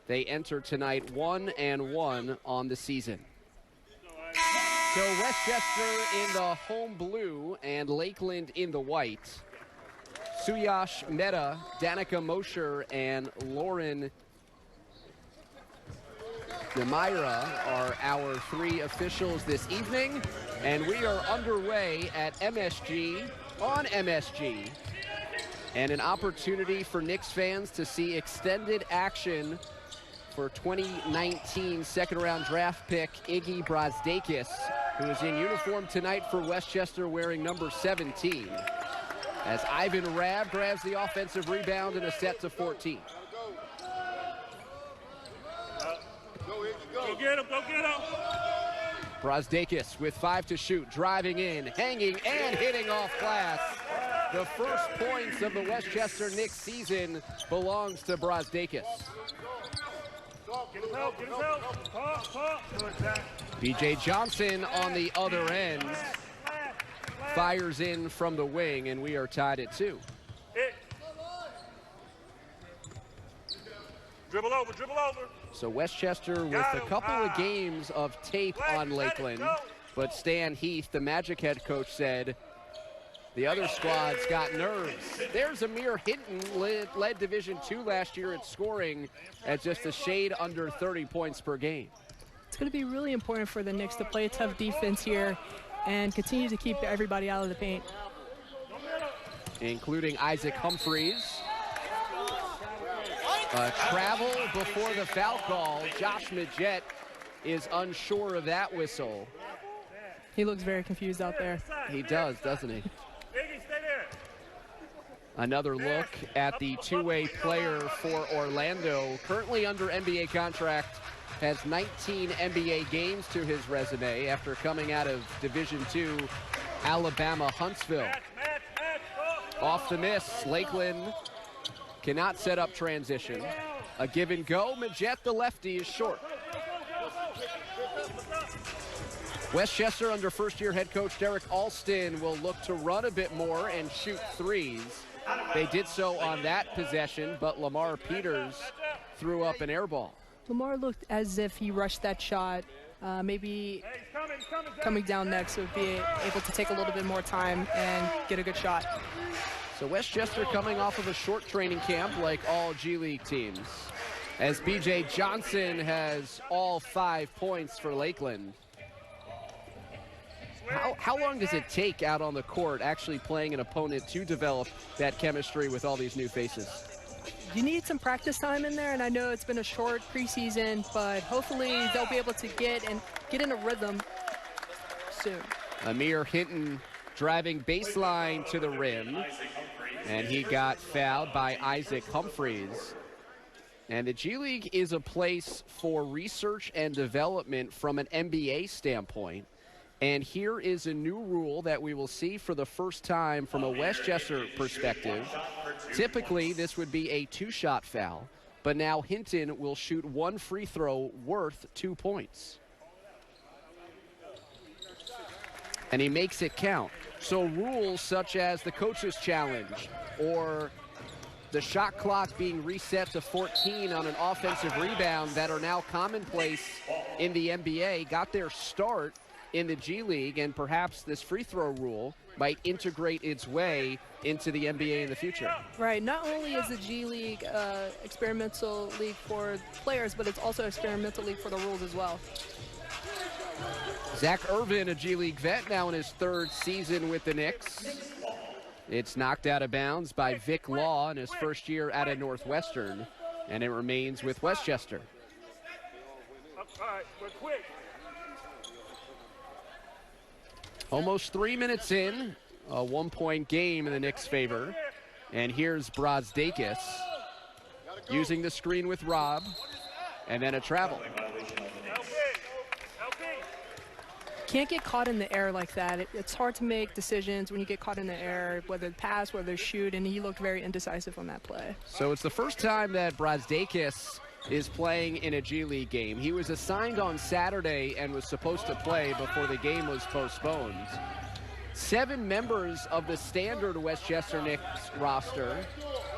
They enter tonight 1-1 on the season. So Westchester in the home blue and Lakeland in the white. Suyash Mehta, Danica Mosher, and Lauren Demira are our three officials this evening. And we are underway at MSG, on MSG. And an opportunity for Knicks fans to see extended action for 2019 second-round draft pick Iggy Brazdeikis, who is in uniform tonight for Westchester wearing number 17. As Ivan Rabb grabs the offensive rebound and a set to 14. Go get him, go get him. Brazdeikis with 5 to shoot, driving in, hanging, and hitting off glass. The first points of the Westchester Knicks season belongs to Brazdeikis. Get his help, get his help. Pop. BJ Johnson on the other end fires in from the wing, and we are tied at 2. Dribble over. So Westchester with a couple of games of tape on Lakeland, but Stan Heath, the Magic head coach, said the other squad's got nerves. There's Amir Hinton, led Division II last year at scoring at just a shade under 30 points per game. It's going to be really important for the Knicks to play a tough defense here and continue to keep everybody out of the paint. Including Isaac Humphreys. Travel before the foul call. Josh Majette is unsure of that whistle. He looks very confused out there. He does, doesn't he? Another look at the two-way player for Orlando, currently under NBA contract, has 19 NBA games to his resume after coming out of Division II Alabama Huntsville. Off the miss, Lakeland cannot set up transition. A give and go, Majette, the lefty, is short. Westchester under first-year head coach Derek Alston will look to run a bit more and shoot threes. They did so on that possession, but Lamar Peters threw up an air ball. Lamar looked as if he rushed that shot. Maybe coming down next would be able to take a little bit more time and get a good shot. So Westchester coming off of a short training camp like all G League teams, as BJ Johnson has all 5 points for Lakeland. How long does it take out on the court actually playing an opponent to develop that chemistry with all these new faces? You need some practice time in there, and I know it's been a short preseason, but hopefully they'll be able to get in a rhythm soon. Amir Hinton driving baseline to the rim, and he got fouled by Isaac Humphreys. And the G League is a place for research and development from an NBA standpoint. And here is a new rule that we will see for the first time from a Westchester perspective. Typically, this would be a 2-shot foul, but now Hinton will shoot 1 free throw worth 2 points. And he makes it count. So rules such as the coach's challenge or the shot clock being reset to 14 on an offensive rebound that are now commonplace in the NBA got their start in the G League, and perhaps this free throw rule might integrate its way into the NBA in the future. Right, not only is the G League experimental league for players, but it's also experimental league for the rules as well. Zach Irvin, a G League vet, now in his 3rd season with the Knicks. It's knocked out of bounds by Vic Law in his first year out of Northwestern, and it remains with Westchester. All right, we're quick. Almost 3 minutes in, a 1-point game in the Knicks' favor. And here's Brazdeikis using the screen with Rob, and then a travel. Can't get caught in the air like that. It's hard to make decisions when you get caught in the air, whether pass, whether shoot, and he looked very indecisive on that play. So it's the first time that Brazdeikis is playing in a G League game. He was assigned on Saturday and was supposed to play before the game was postponed. 7 members of the standard Westchester Knicks roster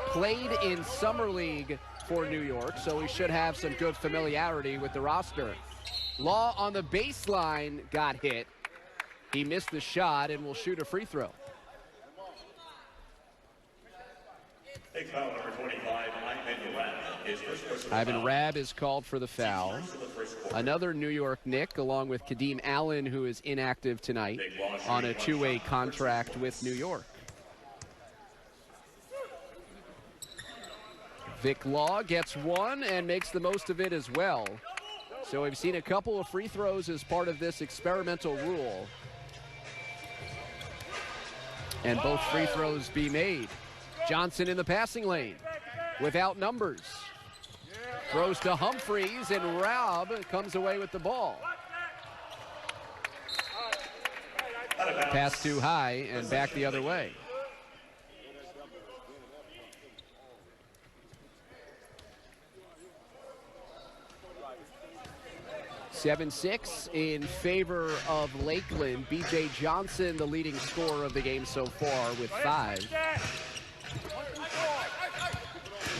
played in Summer League for New York, so he should have some good familiarity with the roster. Law on the baseline got hit. He missed the shot and will shoot a free throw. Foul number 25, Ivan Rabb is called for the foul. Another New York Knick, along with Kadeem Allen, who is inactive tonight on a two-way contract with New York. Vic Law gets one and makes the most of it as well. So we've seen a couple of free throws as part of this experimental rule. And both free throws be made. Johnson in the passing lane without numbers. Throws to Humphreys, and Rabb comes away with the ball. Pass too high and back the other way. (7-6) in favor of Lakeland. B.J. Johnson, the leading scorer of the game so far, with 5.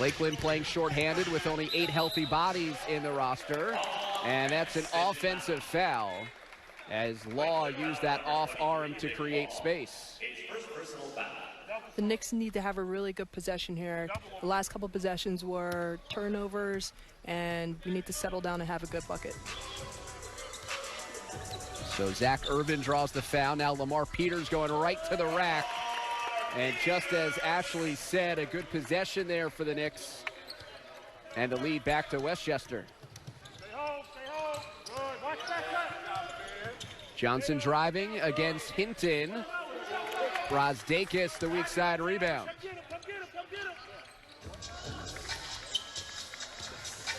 Lakeland playing shorthanded with only 8 healthy bodies in the roster. And that's an offensive foul as Law used that off arm to create space. The Knicks need to have a really good possession here. The last couple possessions were turnovers, and we need to settle down and have a good bucket. So Zach Irvin draws the foul. Now Lamar Peters going right to the rack. And just as Ashley said, a good possession there for the Knicks. And the lead back to Westchester. Johnson driving against Hinton. Brazdakis, the weak side rebound.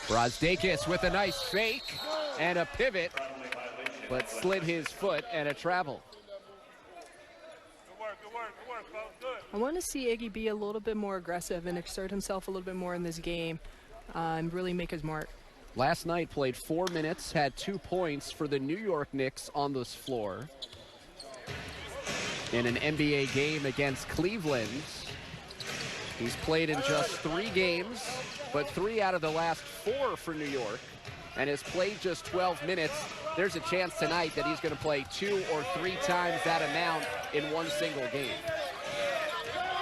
Brazdakis with a nice fake and a pivot, but slid his foot and a travel. I want to see Iggy be a little bit more aggressive and exert himself a little bit more in this game and really make his mark. Last night played 4 minutes, had 2 points for the New York Knicks on this floor. In an NBA game against Cleveland. He's played in just 3 games, but 3 out of the last 4 for New York, and has played just 12 minutes. There's a chance tonight that he's going to play 2 or 3 times that amount in one single game.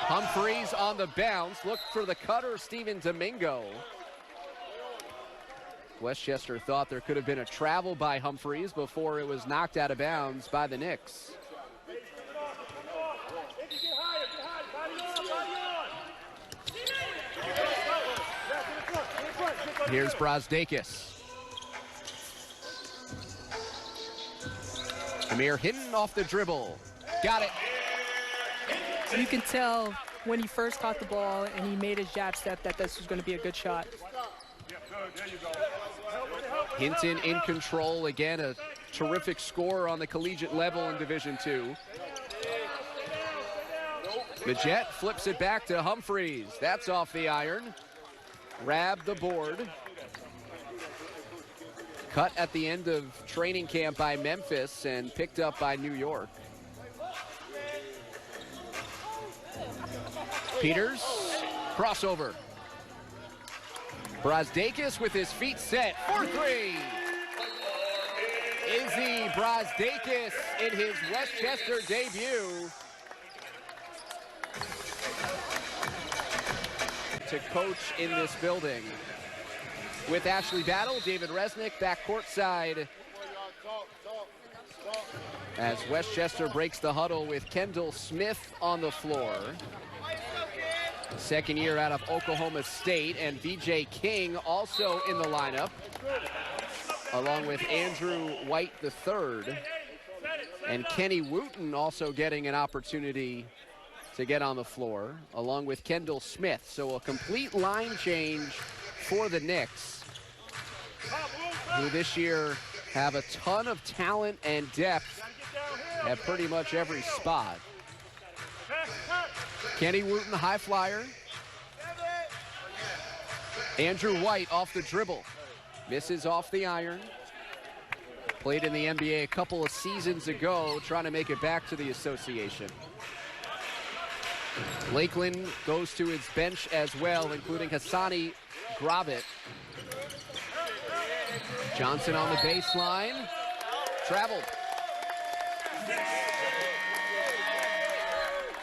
Humphreys on the bounce, looked for the cutter, Stephen Domingo. Westchester thought there could have been a travel by Humphreys before it was knocked out of bounds by the Knicks. Here's Brazdakis. Amir Hinton off the dribble. Got it. You can tell when he first caught the ball and he made his jab step that this was going to be a good shot. Hinton in control. Again, a terrific scorer on the collegiate level in Division II. The Jet flips it back to Humphreys. That's off the iron. Rabb the board. Cut at the end of training camp by Memphis and picked up by New York. Peters, crossover. Brazdakis with his feet set for 3. Izzy Brazdakis in his Westchester debut. To coach in this building. With Ashley Battle, David Resnick back courtside as Westchester breaks the huddle with Kendall Smith on the floor. Second year out of Oklahoma State, and VJ King also in the lineup, along with Andrew White III. And Kenny Wooten also getting an opportunity to get on the floor, along with Kendall Smith. So a complete line change for the Knicks, who this year have a ton of talent and depth at pretty much every spot. Kenny Wooten, high flyer. Andrew White off the dribble. Misses off the iron. Played in the NBA a couple of seasons ago, trying to make it back to the association. Lakeland goes to its bench as well, including Hassani Gravett. Johnson on the baseline. Traveled.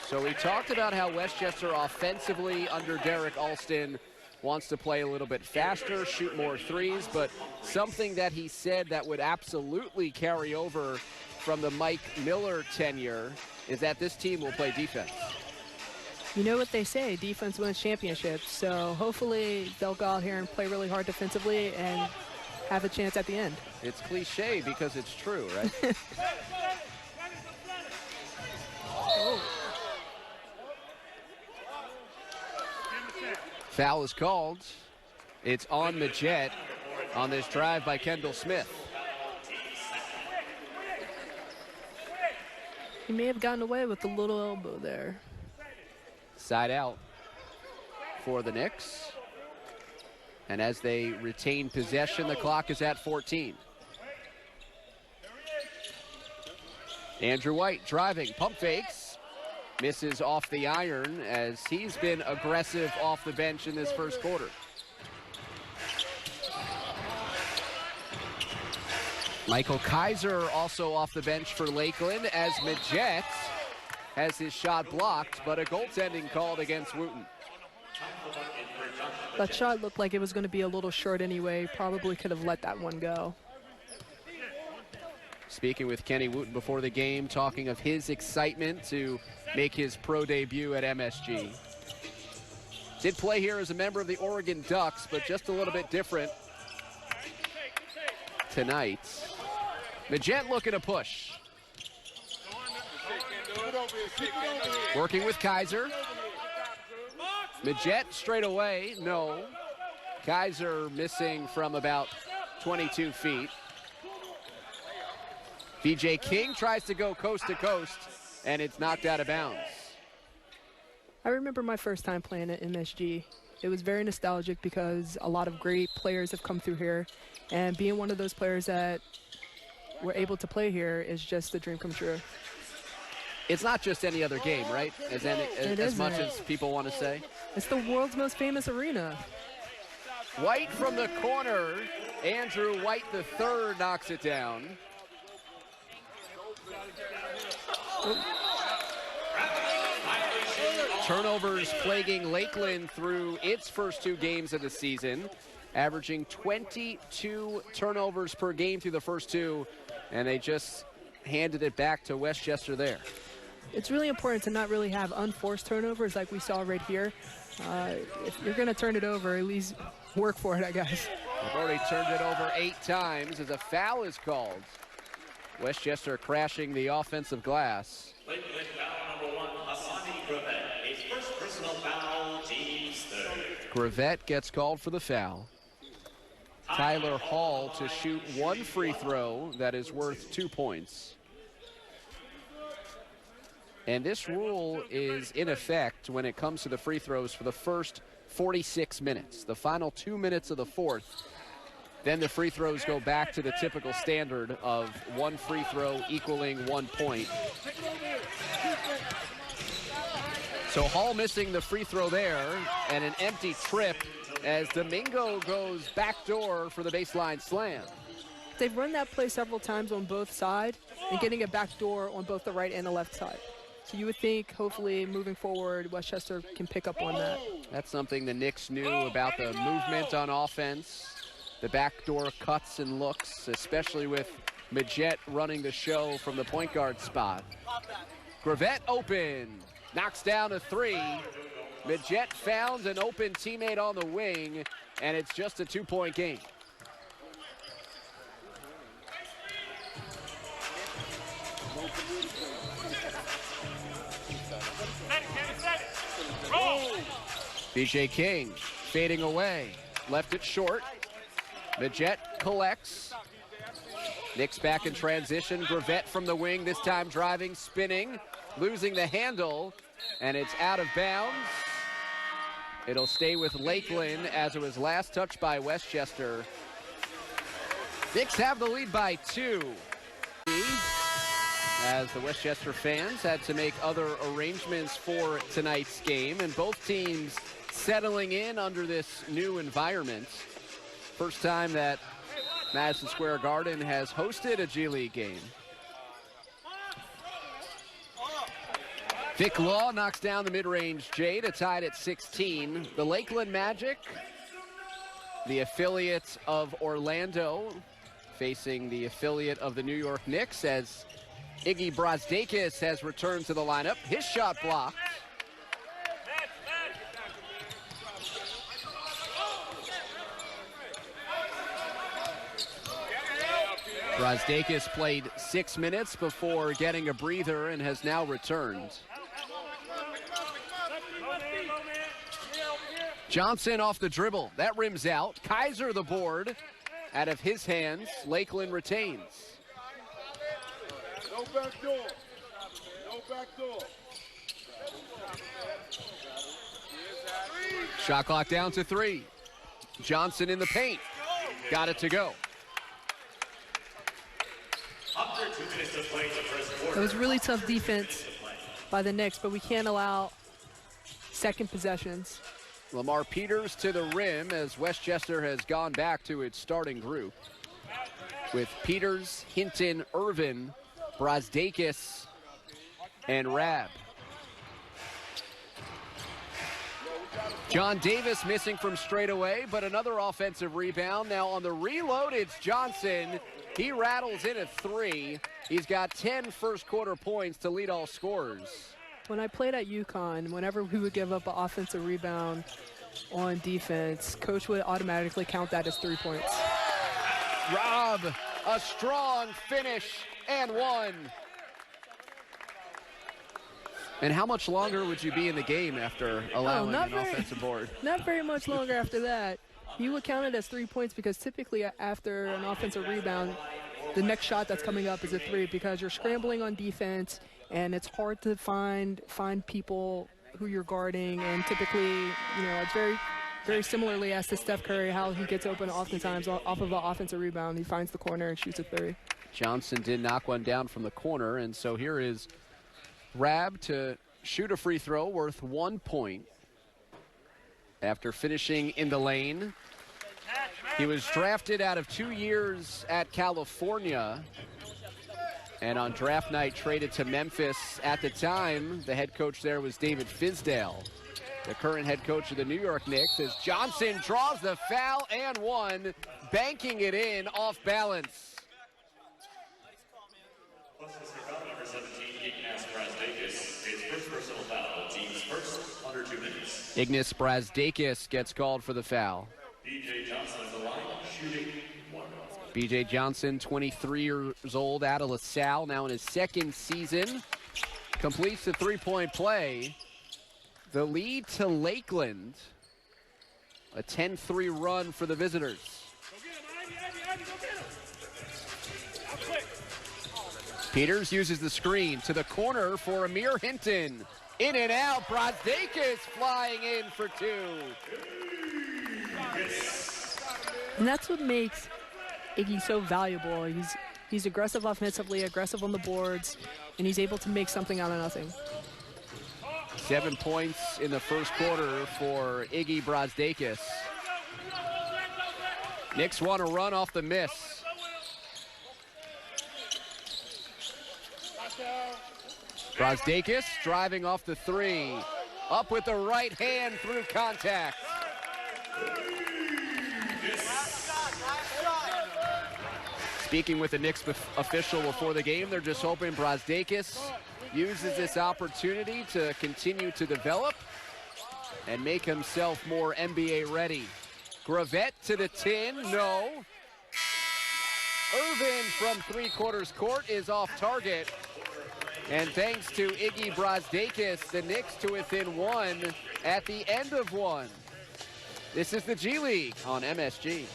So we talked about how Westchester offensively under Derek Alston wants to play a little bit faster, shoot more threes, but something that he said that would absolutely carry over from the Mike Miller tenure is that this team will play defense. You know what they say, defense wins championships, so hopefully they'll go out here and play really hard defensively and have a chance at the end. It's cliche because it's true, right? Oh. Foul is called. It's on Majette on this drive by Kendall Smith. He may have gotten away with a little elbow there. Side out for the Knicks. And as they retain possession, the clock is at 14. Andrew White driving, pump fakes. Misses off the iron as he's been aggressive off the bench in this first quarter. Michael Kaiser also off the bench for Lakeland as Majette has his shot blocked, but a goaltending called against Wooten. That shot looked like it was going to be a little short anyway. Probably could have let that one go. Speaking with Kenny Wooten before the game, talking of his excitement to make his pro debut at MSG. Did play here as a member of the Oregon Ducks, but just a little bit different tonight. Majette looking to push. Working with Kaiser. Majette straight away, no. Kaiser missing from about 22 feet. VJ King tries to go coast to coast, and it's knocked out of bounds. I remember my first time playing at MSG. It was very nostalgic because a lot of great players have come through here, and being one of those players that were able to play here is just a dream come true. It's not just any other game, right? As much as people want to say. It's the world's most famous arena. White from the corner. Andrew White III knocks it down. Turnovers plaguing Lakeland through its first two games of the season, averaging 22 turnovers per game through the first two, and they just handed it back to Westchester there. It's really important to not really have unforced turnovers like we saw right here. If you're going to turn it over, at least work for it, I guess. They've already turned it over 8 times as a foul is called. Westchester crashing the offensive glass. Lakeland foul number 1, Hassani Gravett. His first personal foul, team's third. Gravett gets called for the foul. Tyler Hall to shoot one free throw that is worth 2 points. And this rule is in effect when it comes to the free throws for the first 46 minutes. The final 2 minutes of the fourth, then the free throws go back to the typical standard of one free throw equaling 1 point. So Hall missing the free throw there, and an empty trip as Domingo goes backdoor for the baseline slam. They've run that play several times on both sides and getting a backdoor on both the right and the left side. So you would think, hopefully, moving forward, Westchester can pick up on that. That's something the Knicks knew about the movement on offense, the backdoor cuts and looks, especially with Majette running the show from the point guard spot. Gravett open, knocks down a three. Majette found an open teammate on the wing, and it's just a 2-point game. BJ King fading away, left it short. Majette collects. Knicks back in transition. Gravett from the wing, this time driving, spinning, losing the handle, and it's out of bounds. It'll stay with Lakeland as it was last touched by Westchester. Knicks have the lead by 2. As the Westchester fans had to make other arrangements for tonight's game, and both teams settling in under this new environment. First time that Madison Square Garden has hosted a G League game. Vic Law knocks down the mid-range J to tie it at 16. The Lakeland Magic, the affiliate of Orlando, facing the affiliate of the New York Knicks as Iggy Brazdeikis has returned to the lineup. His shot blocked. Brazdeikis played 6 minutes before getting a breather and has now returned. Johnson off the dribble. That rims out. Kaiser the board. Out of his hands, Lakeland retains. No back door. No back door. Shot clock down to 3. Johnson in the paint. Got it to go. It was really tough defense by the Knicks, but we can't allow second possessions. Lamar Peters to the rim as Westchester has gone back to its starting group with Peters, Hinton, Irvin, Brazdeikis, and Rabb. John Davis missing from straightaway, but another offensive rebound. Now on the reload, it's Johnson. He rattles in a 3. He's got 10 first quarter points to lead all scorers. When I played at UConn, whenever we would give up an offensive rebound on defense, coach would automatically count that as 3 points. Rob, a strong finish and 1. And how much longer would you be in the game after allowing an offensive board? Not very much longer after that. You would count it as 3 points because typically after an offensive rebound, the next shot that's coming up is a 3 because you're scrambling on defense and it's hard to find people who you're guarding, and typically, it's very similarly as to Steph Curry, how he gets open oftentimes off of an offensive rebound. He finds the corner and shoots a 3. Johnson did knock one down from the corner, and so here is Rabb to shoot a free throw worth 1 point. After finishing in the lane, he was drafted out of 2 years at California, and on draft night traded to Memphis. At the time, the head coach there was David Fizdale, the current head coach of the New York Knicks, as Johnson draws the foul and 1, banking it in off balance. Number 17, Ignace Brazdeikis, his first personal foul, team's first under 2 minutes. Ignace Brazdeikis gets called for the foul. B.J. Johnson at the line, shooting 1. B.J. Johnson, 23 years old, out of LaSalle, now in his second season. Completes the three-point play. The lead to Lakeland. A 10-3 run for the visitors. Peters uses the screen to the corner for Amir Hinton. In and out, Brazdeikis flying in for 2. And that's what makes Iggy so valuable. He's aggressive offensively, aggressive on the boards, and he's able to make something out of nothing. 7 points in the first quarter for Iggy Brazdeikis. Knicks want to run off the miss. Brazdeikis driving off the 3. Up with the right hand through contact. Speaking with the Knicks official before the game, they're just hoping Brazdeikis uses this opportunity to continue to develop and make himself more NBA ready. Gravette to the tin, no. Irvin from 3/4 court is off target. And thanks to Iggy Brazdeikis, the Knicks to within 1 at the end of 1. This is the G League on MSG.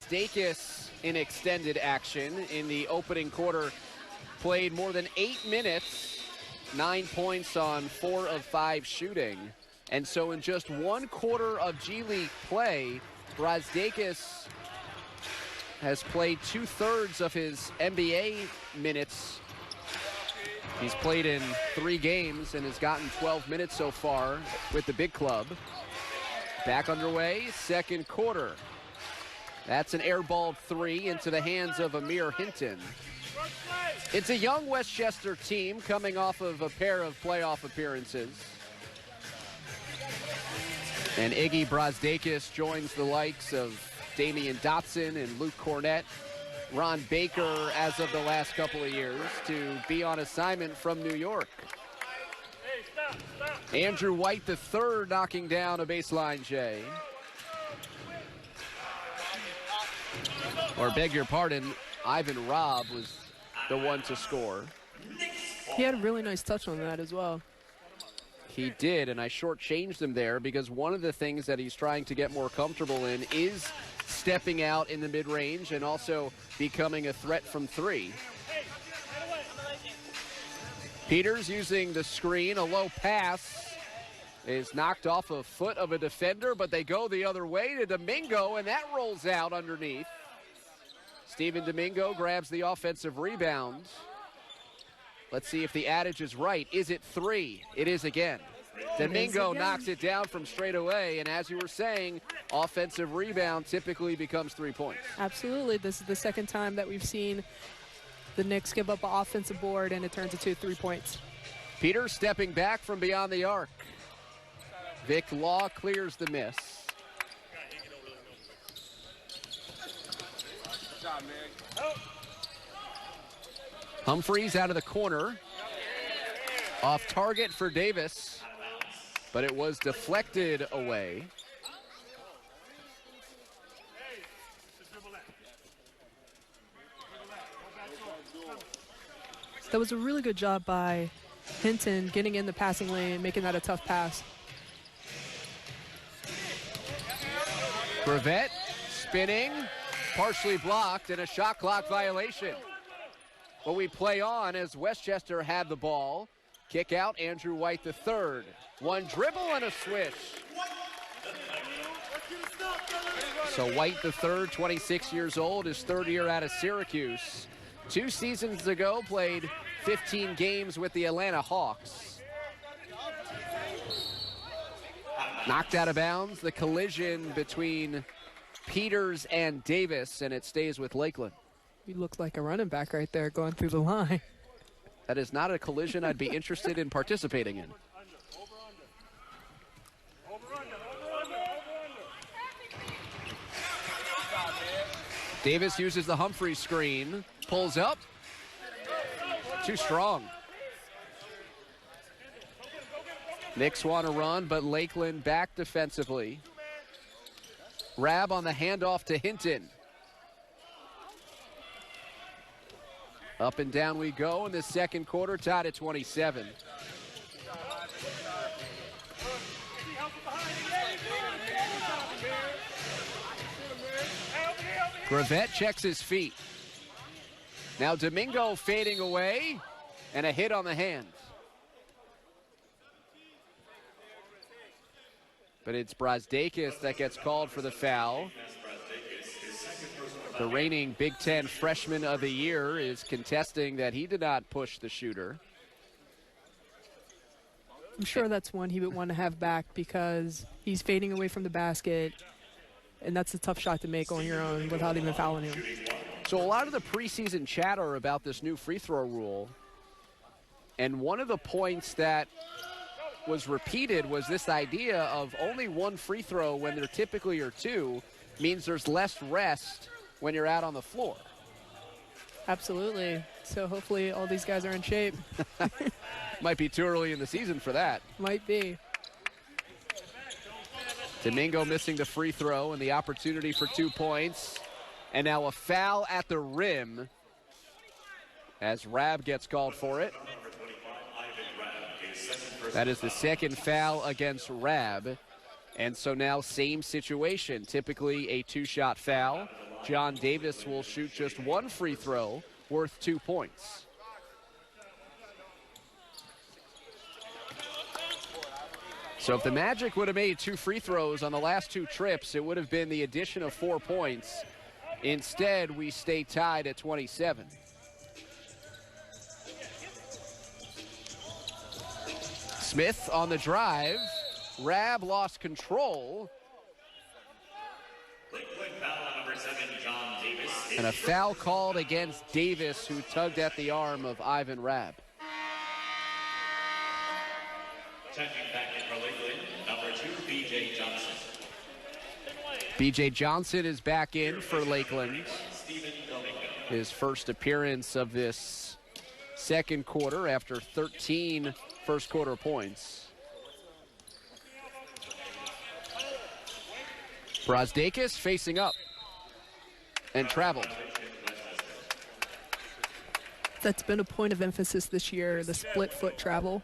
Brazdeikis in extended action in the opening quarter played more than 8 minutes, 9 points on 4 of 5 shooting. And so in just 1 quarter of G League play, Brazdeikis has played 2/3 of his NBA minutes. He's played in 3 games and has gotten 12 minutes so far with the big club. Back underway, second quarter. That's an airballed three into the hands of Amir Hinton. It's a young Westchester team coming off of a pair of playoff appearances. And Iggy Brazdeikis joins the likes of Damian Dotson and Luke Cornett, Ron Baker as of the last couple of years to be on assignment from New York. Andrew White the third knocking down a baseline J. Or beg your pardon, Ivan Robb was the one to score. He had a really nice touch on that as well. He did, and I shortchanged him there because one of the things that he's trying to get more comfortable in is stepping out in the mid-range and also becoming a threat from three. Peters using the screen, a low pass is knocked off a foot of a defender, but they go the other way to Domingo, and that rolls out underneath. Steven Domingo grabs the offensive rebound. Let's see if the adage is right. Is it three? It is again. Domingo knocks it down from straight away, and as you were saying, offensive rebound typically becomes 3 points. Absolutely. This is the second time that we've seen the Knicks give up an offensive board, and it turns into 3 points. Peters stepping back from beyond the arc. Vic Law clears the miss. Humphreys out of the corner. Off target for Davis, but it was deflected away. That was a really good job by Hinton getting in the passing lane, making that a tough pass. Gravette spinning, partially blocked, and a shot clock violation. But we play on as Westchester had the ball. Kick out, Andrew White the third. One dribble and a swish. So White the third, 26 years old, his third year out of Syracuse. 2 seasons ago, played 15 games with the Atlanta Hawks. Knocked out of bounds, the collision between Peters and Davis, and it stays with Lakeland. He looked like a running back right there going through the line. That is not a collision I'd be interested in participating in. Davis uses the Humphrey screen, pulls up. Too strong. Knicks want to run, but Lakeland back defensively. Rabb on the handoff to Hinton. Up and down we go in the second quarter, tied at 27. Gravette checks his feet. Now Domingo fading away, and a hit on the hand. But it's Brazdeikis that gets called for the foul. The reigning Big Ten Freshman of the Year is contesting that he did not push the shooter. I'm sure that's one he would want to have back because he's fading away from the basket, and that's a tough shot to make on your own without even fouling him. So a lot of the preseason chatter about this new free throw rule, and one of the points that was repeated was this idea of only one free throw when there typically are two means there's less rest when you're out on the floor. Absolutely. So hopefully all these guys are in shape. Might be too early in the season for that. Might be. Domingo missing the free throw and the opportunity for 2 points. And now a foul at the rim as Rabb gets called for it. That is the second foul against Rabb. And so now same situation, typically a 2-shot foul. John Davis will shoot just one free throw worth 2 points. So if the Magic would have made 2 free throws on the last 2 trips, it would have been the addition of 4 points. Instead, we stay tied at 27. Smith on the drive. Rabb lost control, Lakeland foul number 7, John Davis. And a foul called against Davis, who tugged at the arm of Ivan Rabb. Checking back in for Lakeland, number 2, B.J. Johnson. B.J. Johnson is back in for Lakeland. His first appearance of this second quarter after 13 first quarter points. Brazdakis facing up and traveled. That's been a point of emphasis this year, the split foot travel.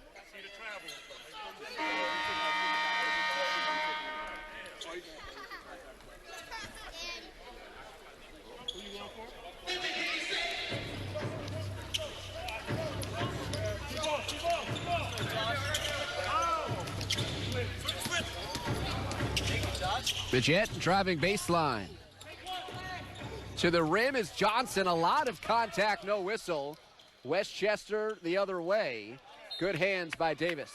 Bidget driving baseline. To the rim is Johnson. A lot of contact, no whistle. Westchester the other way. Good hands by Davis.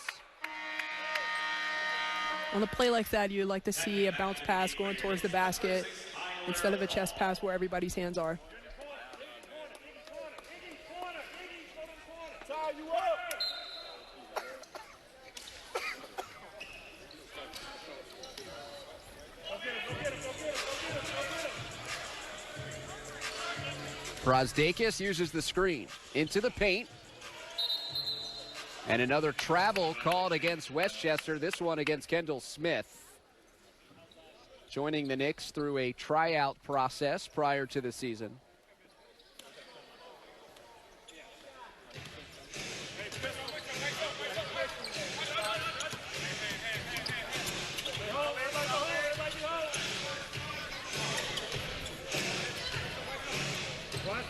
On a play like that, you'd like to see a bounce pass going towards the basket instead of a chest pass where everybody's hands are. Brazdakis uses the screen into the paint. And another travel called against Westchester, this one against Kendall Smith. Joining the Knicks through a tryout process prior to the season.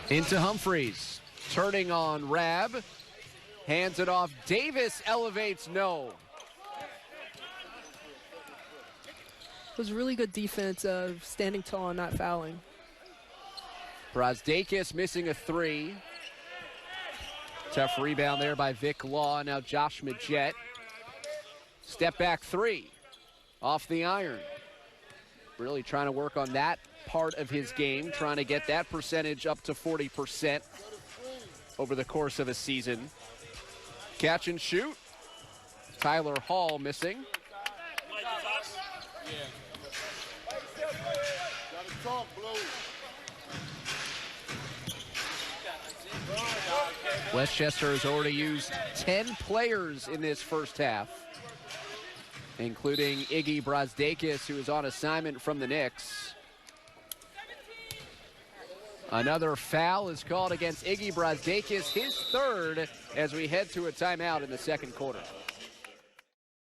Into Humphreys, turning on Rabb, hands it off. Davis elevates, no. It was really good defense of standing tall and not fouling. Brazdakis missing a three. Tough rebound there by Vic Law. Now Josh Majette. Step back three off the iron. Really trying to work on that part of his game, trying to get that percentage up to 40% over the course of a season. Catch and shoot. Tyler Hall missing. Westchester has already used 10 players in this first half, including Iggy Brazdakis, who is on assignment from the Knicks. Another foul is called against Iggy Brazdakis, his third, as we head to a timeout in the second quarter.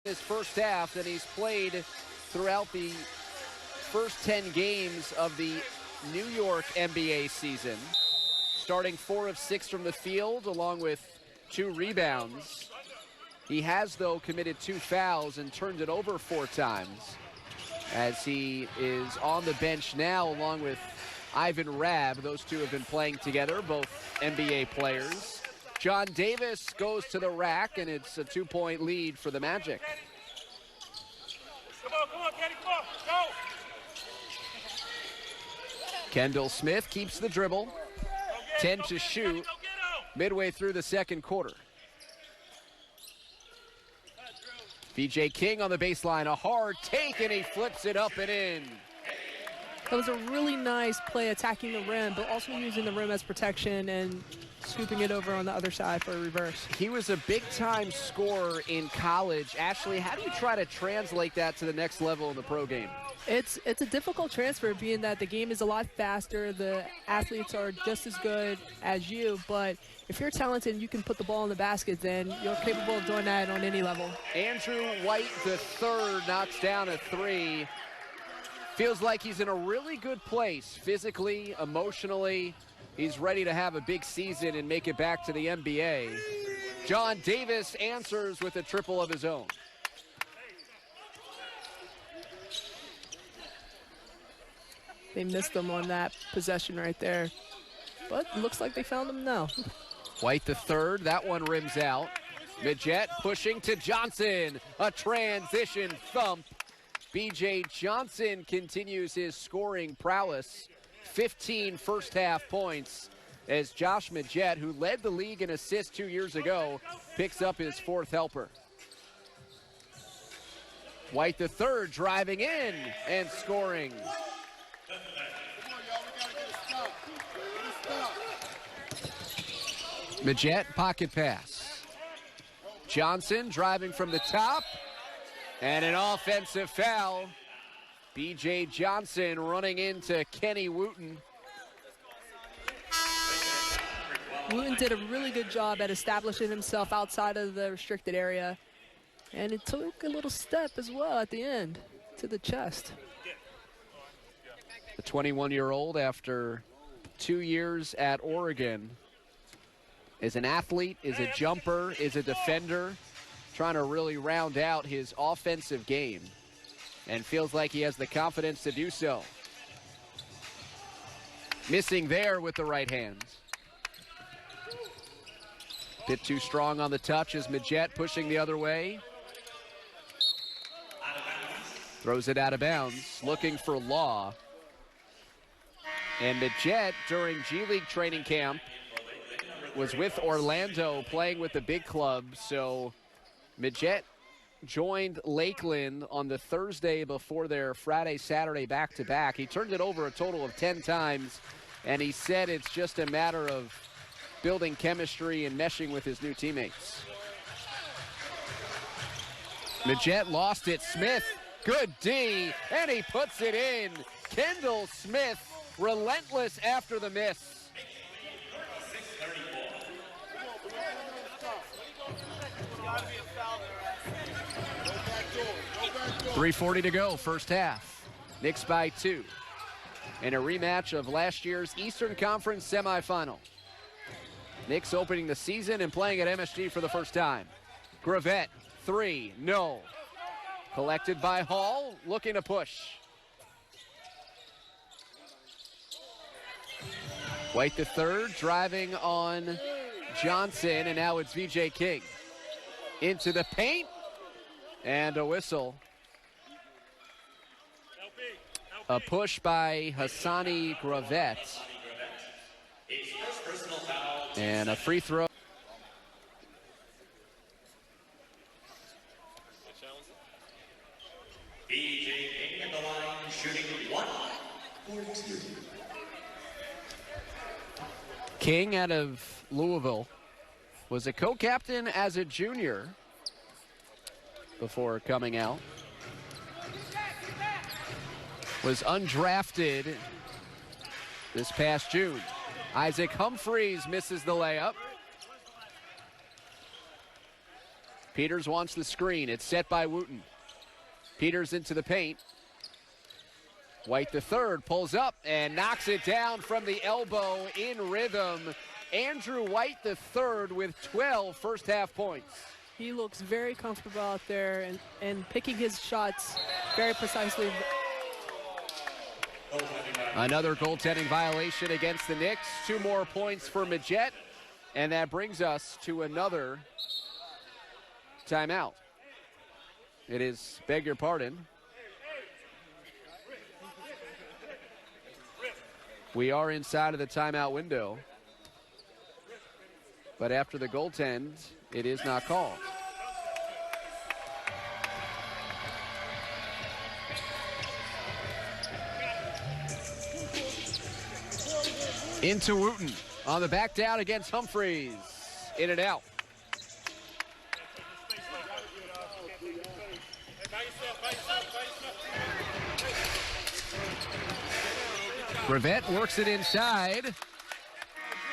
His first half that he's played throughout the first 10 games of the New York NBA season, starting 4 of 6 from the field along with 2 rebounds. He has, though, committed 2 fouls and turned it over 4 times, as he is on the bench now along with Ivan Rabb. Those two have been playing together, both NBA players. John Davis goes to the rack, and it's a 2-point lead for the Magic. Come on, Kenny, come on, go! Kendall Smith keeps the dribble. 10 to shoot midway through the second quarter. VJ King on the baseline, a hard take, and he flips it up and in. That was a really nice play attacking the rim, but also using the rim as protection and scooping it over on the other side for a reverse. He was a big-time scorer in college. Ashley, how do you try to translate that to the next level in the pro game? It's a difficult transfer, being that the game is a lot faster. The athletes are just as good as you, but if you're talented and you can put the ball in the basket, then you're capable of doing that on any level. Andrew White, the third, knocks down a 3. Feels like he's in a really good place physically, emotionally. He's ready to have a big season and make it back to the NBA. John Davis answers with a triple of his own. They missed them on that possession right there, but it looks like they found them now. White the third, that one rims out. Majette pushing to Johnson, a transition thump. B.J. Johnson continues his scoring prowess. 15 first-half points as Josh Majette, who led the league in assists 2 years ago, picks up his fourth helper. White III driving in and scoring. Majette, pocket pass. Johnson driving from the top, and an offensive foul. B.J. Johnson running into Kenny Wooten. Wooten did a really good job at establishing himself outside of the restricted area, and it took a little step as well at the end to the chest. The 21-year-old, after 2 years at Oregon, is an athlete, is a jumper, is a defender, trying to really round out his offensive game, and feels like he has the confidence to do so. Missing there with the right hand. Bit too strong on the touch as Majette pushing the other way. Throws it out of bounds, looking for Law. And Majette, during G League training camp, was with Orlando playing with the big club. So Majette joined Lakeland on the Thursday before their Friday-Saturday back-to-back. He turned it over a total of 10 times, and he said it's just a matter of building chemistry and meshing with his new teammates. Majette lost it. Smith, good D, and he puts it in. Kendall Smith, relentless after the miss. 3:40 to go, first half. Knicks by 2 in a rematch of last year's Eastern Conference semifinal. Knicks opening the season and playing at MSG for the first time. Gravette, 3, no. Collected by Hall, looking to push. White III driving on Johnson, and now it's VJ King. Into the paint, and a whistle. A push by Hassani Gravette. And a free throw. B.J. King at the line, shooting 1 for 2. King out of Louisville was a co-captain as a junior before coming out. Was undrafted this past June. Isaac Humphreys misses the layup. Peters wants the screen. It's set by Wooten. Peters into the paint. White III pulls up and knocks it down from the elbow in rhythm. Andrew White III with 12 first half points. He looks very comfortable out there and picking his shots very precisely. Another goaltending violation against the Knicks. 2 more points for Majette, and that brings us to another timeout. It is, beg your pardon, we are inside of the timeout window, but after the goaltend, it is not called. Into Wooten on the back down against Humphreys. In and out. Gravette works it inside.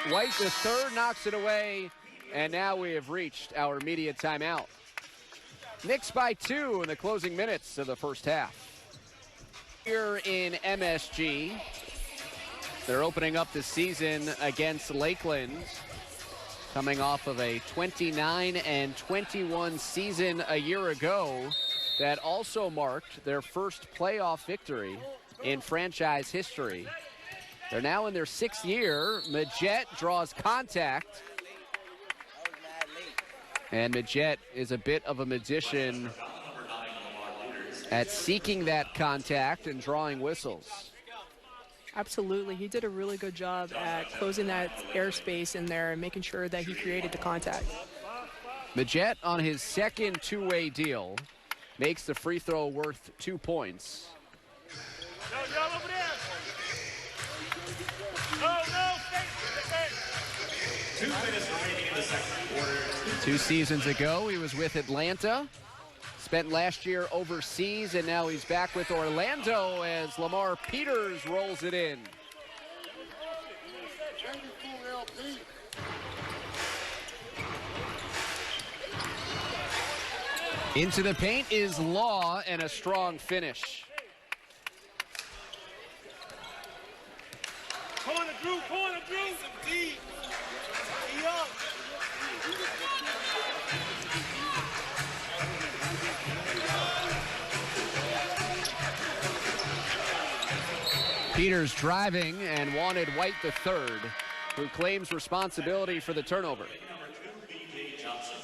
White III knocks it away, and now we have reached our immediate timeout. Knicks by 2 in the closing minutes of the first half. Here in MSG, they're opening up the season against Lakeland, coming off of a 29-21 season a year ago that also marked their first playoff victory in franchise history. They're now in their 6th year. Majette draws contact. And Majette is a bit of a magician at seeking that contact and drawing whistles. Absolutely. He did a really good job at closing that airspace in there and making sure that he created the contact. Majette on his second two-way deal makes the free throw worth 2 points. Y'all over there. No, stay. 2 minutes remaining in the second quarter. 2 seasons ago, he was with Atlanta. Spent last year overseas, and now he's back with Orlando as Lamar Peters rolls it in. Into the paint is Law, and a strong finish. Corner, Drew. D up. Peters driving and wanted White the third, who claims responsibility for the turnover. Number 2, B.J. Johnson.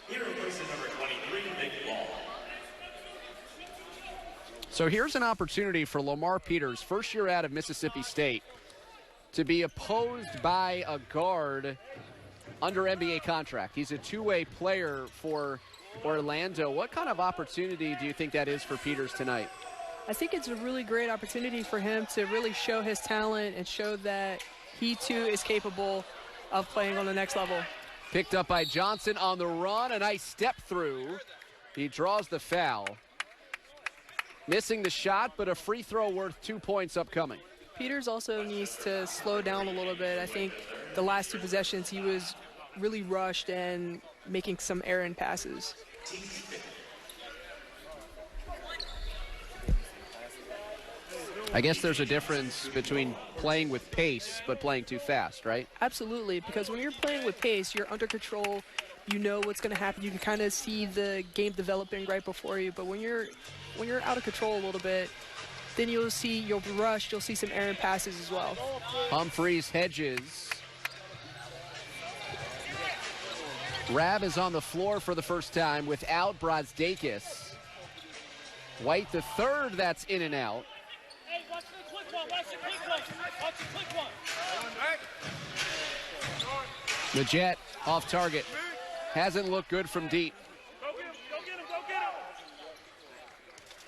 Here replacing number 23, Nick Ball. So here's an opportunity for Lamar Peters, first year out of Mississippi State, to be opposed by a guard under NBA contract. He's a two-way player for Orlando. What kind of opportunity do you think that is for Peters tonight? I think it's a really great opportunity for him to really show his talent and show that he too is capable of playing on the next level. Picked up by Johnson on the run, a nice step through. He draws the foul. Missing the shot, but a free throw worth 2 points upcoming. Peters also needs to slow down a little bit. I think the last 2 possessions he was really rushed and making some errant passes. I guess there's a difference between playing with pace but playing too fast, right? Absolutely, because when you're playing with pace, you're under control. You know what's going to happen. You can kind of see the game developing right before you. But when you're out of control a little bit, then you'll be rushed. You'll see some errant passes as well. Humphreys hedges. Rab is on the floor for the first time without Brazdeikis. White the third, that's in and out. Hey, watch the quick one. Watch the quick one. Majette off target. Hasn't looked good from deep. Go get him.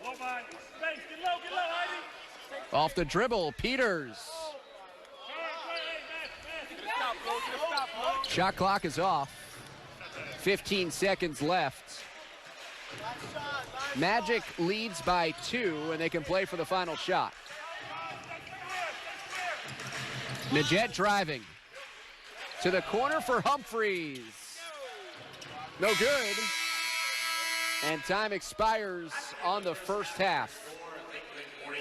Oh, my. Space, get low, Heidi. Off the dribble, Peters. Shot clock is off. 15 seconds left. Magic leads by 2, and they can play for the final shot. Majette driving. To the corner for Humphreys. No good. And time expires on the first half.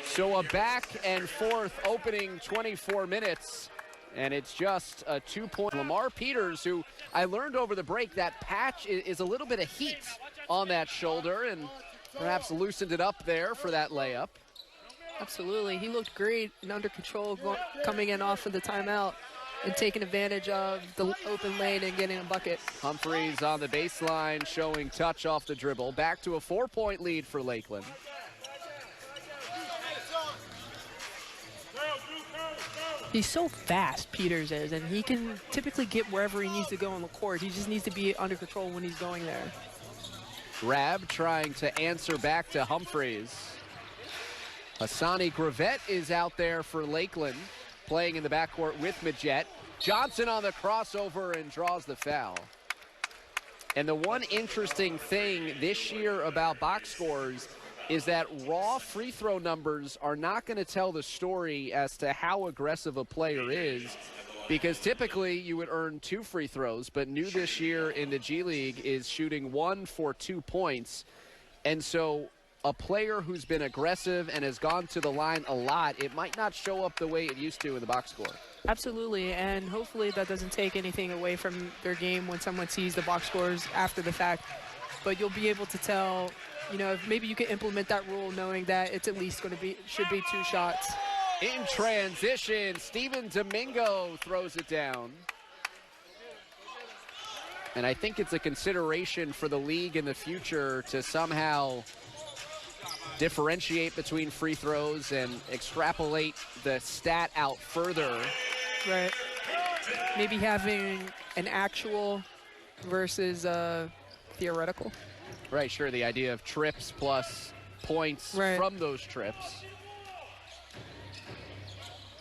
So a back and forth opening 24 minutes. And it's just a 2-point. Lamar Peters, who I learned over the break that patch is a little bit of heat on that shoulder and perhaps loosened it up there for that layup. Absolutely. He looked great and under control coming in off of the timeout and taking advantage of the open lane and getting a bucket. Humphreys on the baseline showing touch off the dribble. Back to a 4-point lead for Lakeland. He's so fast, Peters is, and he can typically get wherever he needs to go on the court. He just needs to be under control when he's going there. Rab trying to answer back to Humphreys. Hassani Gravett is out there for Lakeland, playing in the backcourt with Majette. Johnson on the crossover and draws the foul. And the one interesting thing this year about box scores is that raw free throw numbers are not going to tell the story as to how aggressive a player is, because typically you would earn 2 free throws, but new this year in the G League is shooting 1 for 2 points. And so a player who's been aggressive and has gone to the line a lot, it might not show up the way it used to in the box score. Absolutely, and hopefully that doesn't take anything away from their game when someone sees the box scores after the fact. But you'll be able to tell, you know, maybe you can implement that rule knowing that it's at least going to be, should be 2 shots. In transition, Steven Domingo throws it down. And I think it's a consideration for the league in the future to somehow differentiate between free throws and extrapolate the stat out further. Right. Maybe having an actual versus theoretical. Right, sure, the idea of trips plus points from those trips.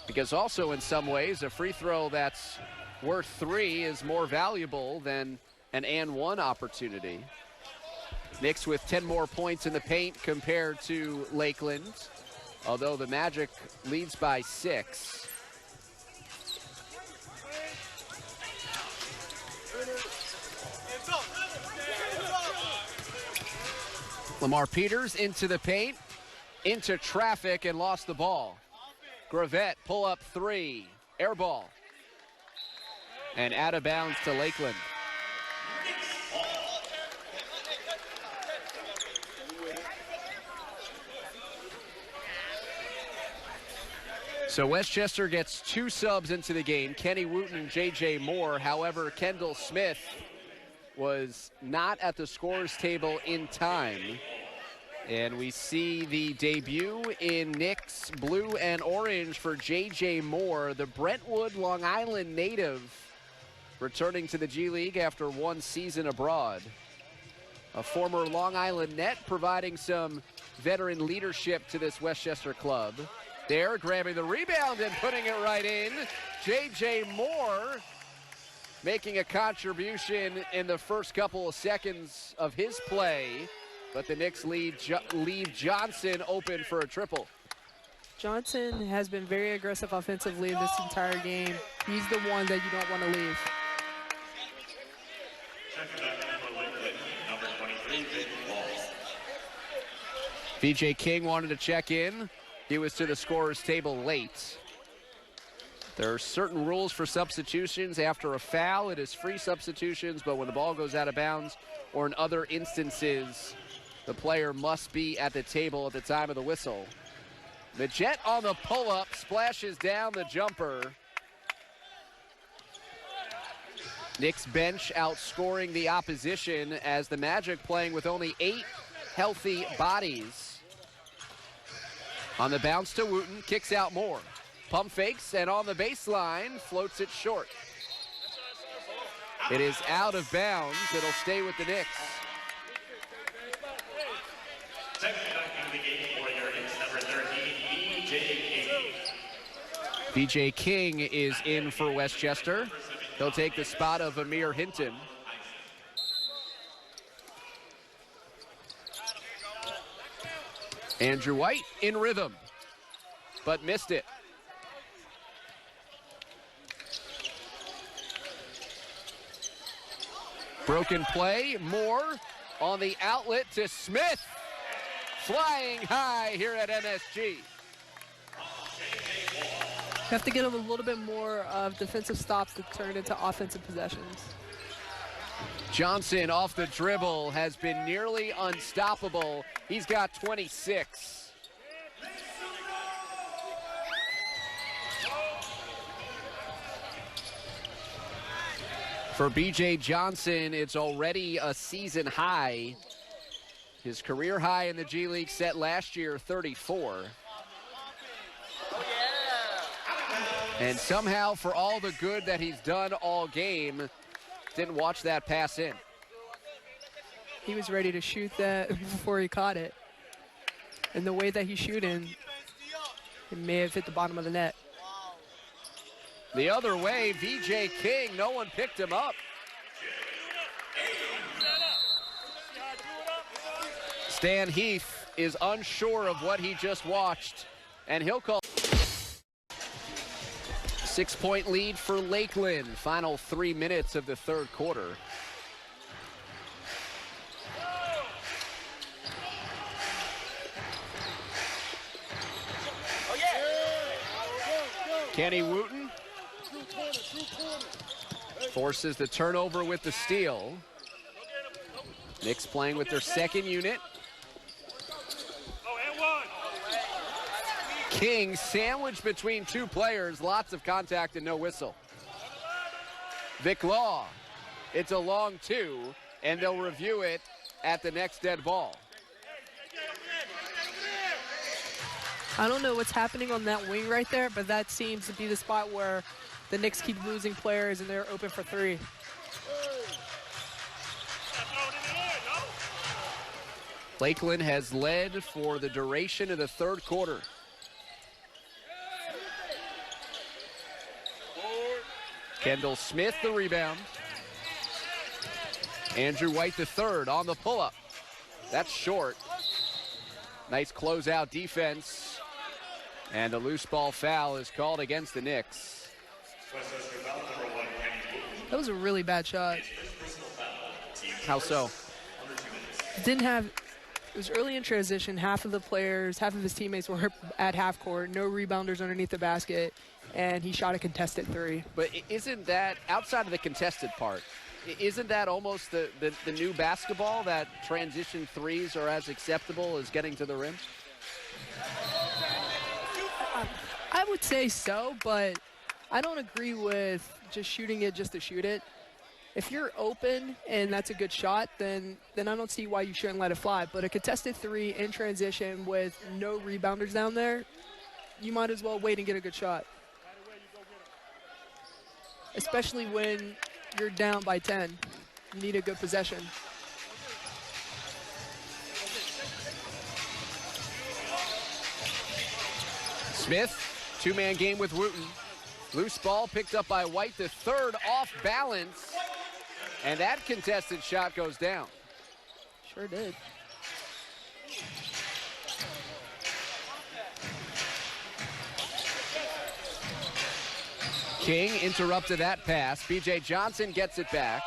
Because also in some ways, a free throw that's worth 3 is more valuable than an and one opportunity. Knicks with 10 more points in the paint compared to Lakeland, although the Magic leads by 6. Lamar Peters into the paint, into traffic, and lost the ball. Gravette, pull up 3, air ball. And out of bounds to Lakeland. So Westchester gets 2 subs into the game, Kenny Wooten and J.J. Moore. However, Kendall Smith was not at the scorer's table in time. And we see the debut in Knicks blue and orange for J.J. Moore, the Brentwood, Long Island native, returning to the G League after 1 season abroad. A former Long Island Net providing some veteran leadership to this Westchester club. There, grabbing the rebound and putting it right in. J.J. Moore making a contribution in the first couple of seconds of his play, but the Knicks leave Johnson open for a triple. Johnson has been very aggressive offensively this entire game. He's the one that you don't want to leave. VJ King wanted to check in. He was to the scorer's table late. There are certain rules for substitutions. After a foul, it is free substitutions, but when the ball goes out of bounds or in other instances, the player must be at the table at the time of the whistle. Majette on the pull-up, splashes down the jumper. Knicks bench outscoring the opposition as the Magic playing with only 8 healthy bodies. On the bounce to Wooten, kicks out Moore. Pump fakes, and on the baseline, floats it short. It is out of bounds. It'll stay with the Knicks. VJ King is in for Westchester. He'll take the spot of Amir Hinton. Andrew White in rhythm, but missed it. Broken play, Moore on the outlet to Smith. Flying high here at MSG. Have to get him a little bit more of defensive stops to turn into offensive possessions. Johnson off the dribble has been nearly unstoppable. He's got 26. For BJ Johnson, it's already a season high. His career high in the G League set last year, 34. And somehow, for all the good that he's done all game, didn't watch that pass in. He was ready to shoot that before he caught it. And the way that he's shooting, it may have hit the bottom of the net. The other way, VJ King, no one picked him up. Stan Heath is unsure of what he just watched, and he'll call. 6-point lead for Lakeland. Final 3 minutes of the third quarter. Kenny Wooten forces the turnover with the steal. Knicks playing with their second unit. King sandwiched between 2 players, lots of contact and no whistle. Vic Law, it's a long 2, and they'll review it at the next dead ball. I don't know what's happening on that wing right there, but that seems to be the spot where the Knicks keep losing players and they're open for three. Lakeland has led for the duration of the third quarter. Kendall Smith the rebound. Andrew White the third on the pull-up. That's short. Nice closeout defense. And the loose ball foul is called against the Knicks. That was a really bad shot. How so? It was early in transition. Half of his teammates were at half court. No rebounders underneath the basket. And he shot a contested three. But isn't that, outside of the contested part, isn't that almost the new basketball, that transition threes are as acceptable as getting to the rim? I would say so, but I don't agree with just shooting it just to shoot it. If you're open and that's a good shot, then I don't see why you shouldn't let it fly. But a contested three in transition with no rebounders down there, you might as well wait and get a good shot. Especially when you're down by 10. You need a good possession. Smith, two-man game with Wooten. Loose ball picked up by White, the third off balance. And that contested shot goes down. Sure did. King interrupted that pass. B.J. Johnson gets it back.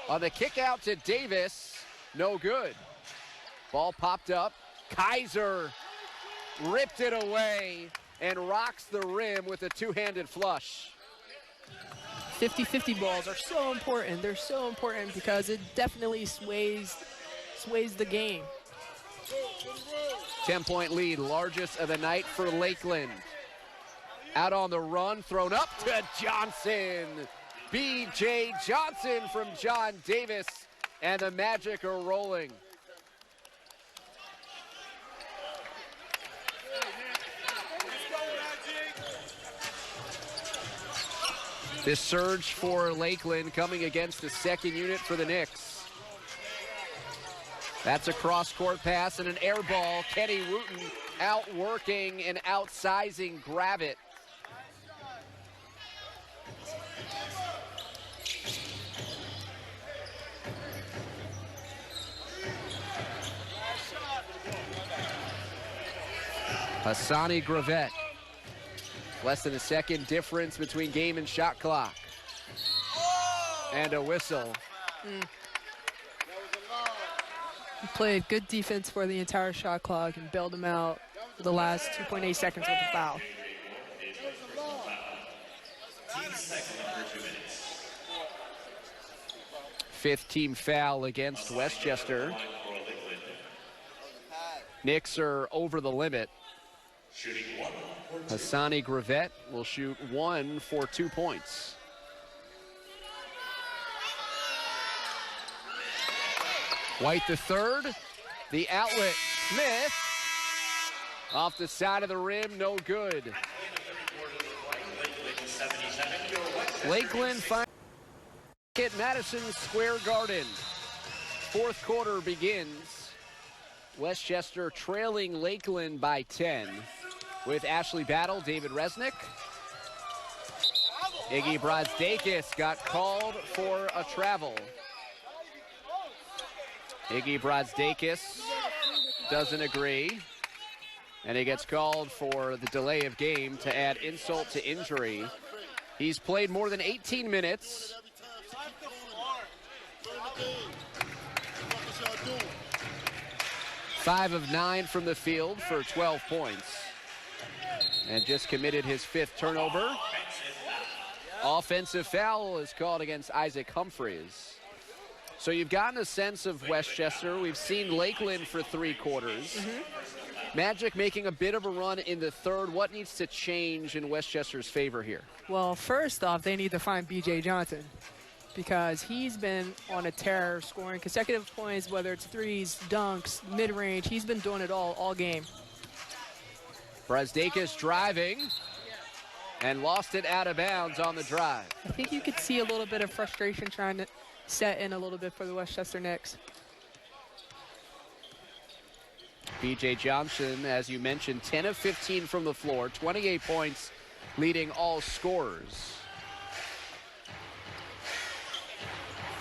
On the kick out to Davis, no good. Ball popped up. Kaiser ripped it away and rocks the rim with a two-handed flush. 50-50 balls are so important. They're so important because it definitely sways the game. 10-point lead, largest of the night for Lakeland. Out on the run, thrown up to Johnson. B.J. Johnson from John Davis, and the Magic are rolling. This surge for Lakeland coming against the second unit for the Knicks. That's a cross-court pass and an air ball. Kenny Wooten outworking and outsizing Gravett. Hassani Gravett. Less than a second difference between game and shot clock. And a whistle. He played good defense for the entire shot clock and bailed him out for the last 2.8 seconds with the foul. Fifth team foul against Westchester. Knicks are over the limit. Hassani Gravett will shoot 1 for 2 points. White the third, the outlet, Smith. Off the side of the rim, no good. Lakeland finds at Madison Square Garden. Fourth quarter begins. Westchester trailing Lakeland by 10. With Ashley Battle, David Resnick. Iggy Brazdeikis got called for a travel. Iggy Brazdeikis doesn't agree. And he gets called for the delay of game to add insult to injury. He's played more than 18 minutes. Five of 9 from the field for 12 points. And just committed his 5th turnover. Offensive foul is called against Isaac Humphries. So you've gotten a sense of Westchester. We've seen Lakeland for 3 quarters. Magic making a bit of a run in the third. What needs to change in Westchester's favor here? Well, first off, they need to find B.J. Johnson because he's been on a tear, scoring consecutive points, whether it's threes, dunks, mid-range. He's been doing it all game. Brazdakis driving and lost it out of bounds on the drive. I think you could see a little bit of frustration trying to set in a little bit for the Westchester Knicks. B.J. Johnson, as you mentioned, 10 of 15 from the floor, 28 points, leading all scorers.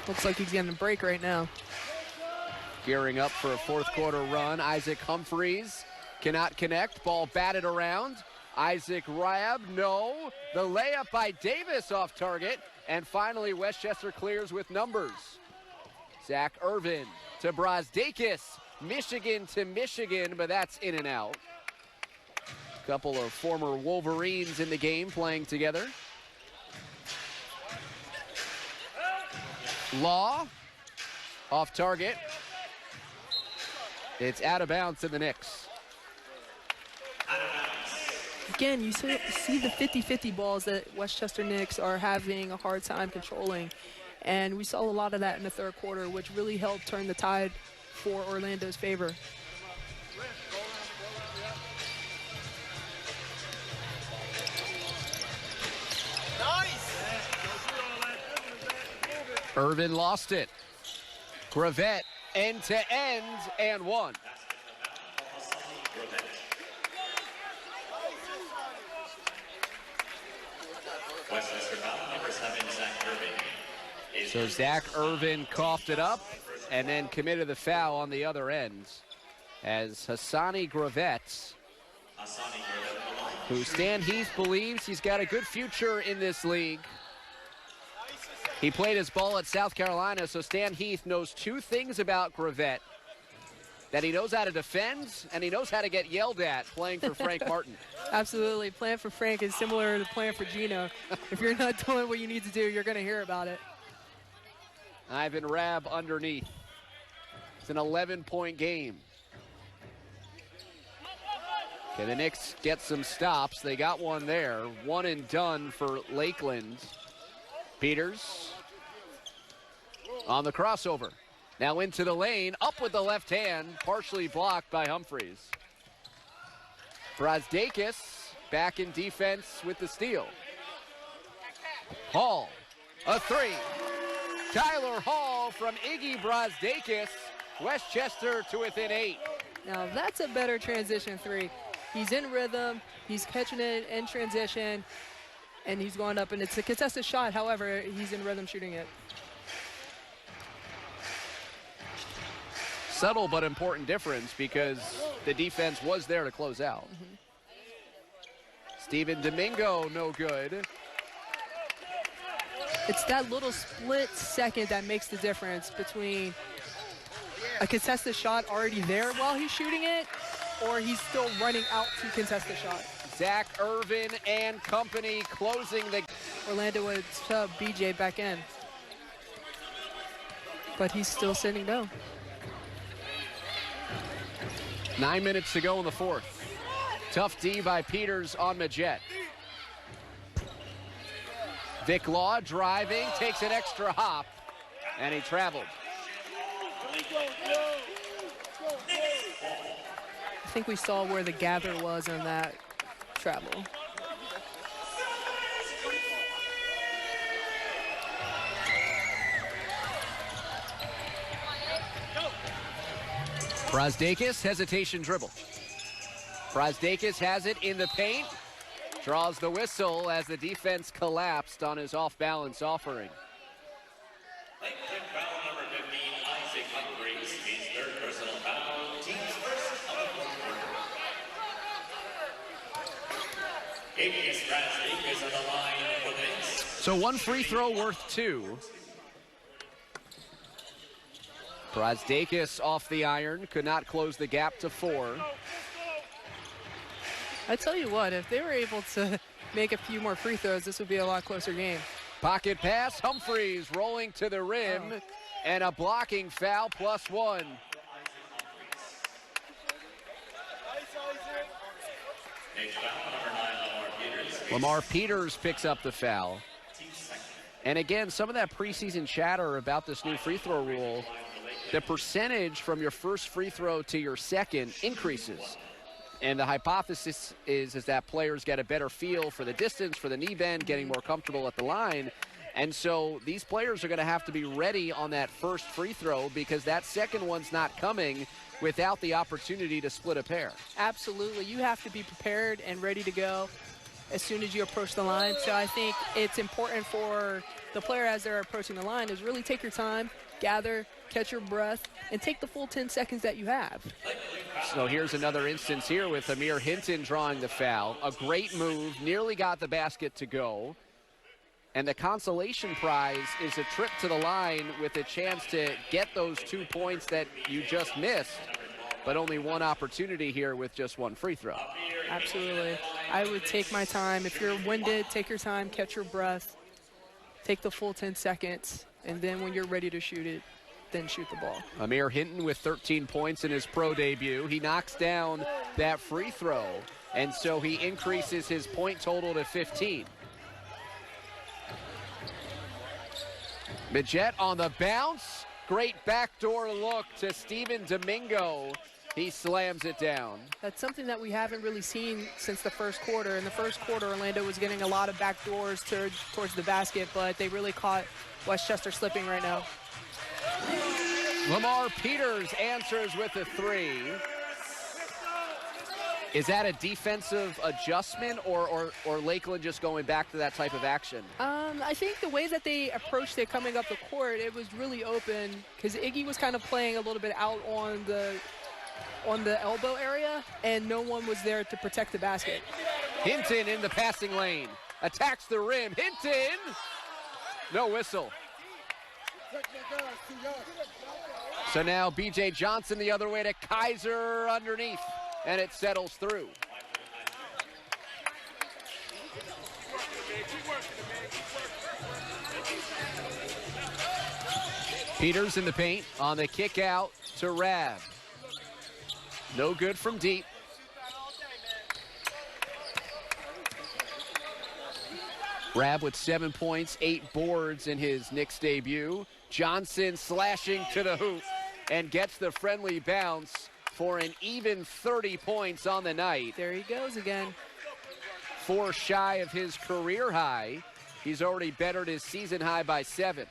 Looks like he's getting a break right now. Gearing up for a fourth quarter run. Isaac Humphries cannot connect. Ball batted around. Isaac Rab, no. The layup by Davis off target. And finally, Westchester clears with numbers. Zach Irvin to Brazdakis. Michigan to Michigan, but that's in and out. A couple of former Wolverines in the game playing together. Law off target. It's out of bounds to the Knicks. Again, you see the 50-50 balls that Westchester Knicks are having a hard time controlling. And we saw a lot of that in the third quarter, which really helped turn the tide for Orlando's favor. Irvin lost it. Gravette end to end and one. So Zach Irvin coughed it up and then committed the foul on the other end as Hassani Gravette, who Stan Heath believes he's got a good future in this league. He played his ball at South Carolina, so Stan Heath knows two things about Gravette: that he knows how to defend and he knows how to get yelled at playing for Frank Martin. Absolutely. Playing for Frank is similar to playing for Gino. If you're not doing what you need to do, you're going to hear about it. Ivan Rabb underneath. It's an 11-point game. Okay, the Knicks get some stops. They got one there. One and done for Lakeland. Peters on the crossover. Now into the lane, up with the left hand, partially blocked by Humphries. Brazdakis back in defense with the steal. Hall, a three. Tyler Hall from Iggy Brazdakis. Westchester to within 8. Now that's a better transition three. He's in rhythm, he's catching it in transition, and he's going up, and it's a contested shot. However, he's in rhythm shooting it. Subtle but important difference because the defense was there to close out. Steven Domingo, no good. It's that little split second that makes the difference between a contested shot already there while he's shooting it, or he's still running out to contest the shot. Zach Irvin and company closing the... Orlando would sub BJ back in, but he's still sitting down. 9 minutes to go in the fourth. Tough D by Peters on Majette. Vic Law driving, takes an extra hop, and he traveled. I think we saw where the gather was on that travel. Brazdakis, hesitation dribble. Brazdakis has it in the paint. Draws the whistle as the defense collapsed on his off-balance offering. Lakeland foul number 15, Isaac Humphries, his third personal foul, team's first of the fourth quarter. Iggy Brazdakis is on the line for the Knicks. So one free throw worth 2. Brazdakis off the iron, could not close the gap to 4. I tell you what, if they were able to make a few more free throws, this would be a lot closer game. Pocket pass, Humphries rolling to the rim, and a blocking foul +1. Next foul, number 9, Lamar Peters. Lamar Peters picks up the foul. And again, some of that preseason chatter about this new free throw rule, the percentage from your first free throw to your second increases. And the hypothesis is that players get a better feel for the distance, for the knee bend, getting more comfortable at the line. And so these players are going to have to be ready on that first free throw because that second one's not coming without the opportunity to split a pair. Absolutely. You have to be prepared and ready to go as soon as you approach the line. So I think it's important for the player as they're approaching the line is really take your time, gather, catch your breath, and take the full 10 seconds that you have. So here's another instance here with Amir Hinton drawing the foul. A great move, nearly got the basket to go. And the consolation prize is a trip to the line with a chance to get those 2 points that you just missed, but only one opportunity here with just one free throw. Absolutely. I would take my time. If you're winded, take your time, catch your breath, take the full 10 seconds, and then when you're ready to shoot it, then shoot the ball. Amir Hinton with 13 points in his pro debut. He knocks down that free throw, and so he increases his point total to 15. Midget on the bounce. Great backdoor look to Steven Domingo. He slams it down. That's something that we haven't really seen since the first quarter. In the first quarter, Orlando was getting a lot of backdoors towards the basket, but they really caught Westchester slipping right now. Lamar Peters answers with a three. Is that a defensive adjustment or Lakeland just going back to that type of action? I think the way that they approached it coming up the court, it was really open because Iggy was kind of playing a little bit out on the elbow area, and no one was there to protect the basket. Hinton in the passing lane. Attacks the rim. Hinton! No whistle. So now B.J. Johnson the other way to Kaiser underneath, and it settles through. Peters in the paint on the kick out to Rab. No good from deep. Rab with 7 points, 8 boards in his Knicks debut. Johnson slashing to the hoop and gets the friendly bounce for an even 30 points on the night. There he goes again. 4 shy of his career high. He's already bettered his season high by 7.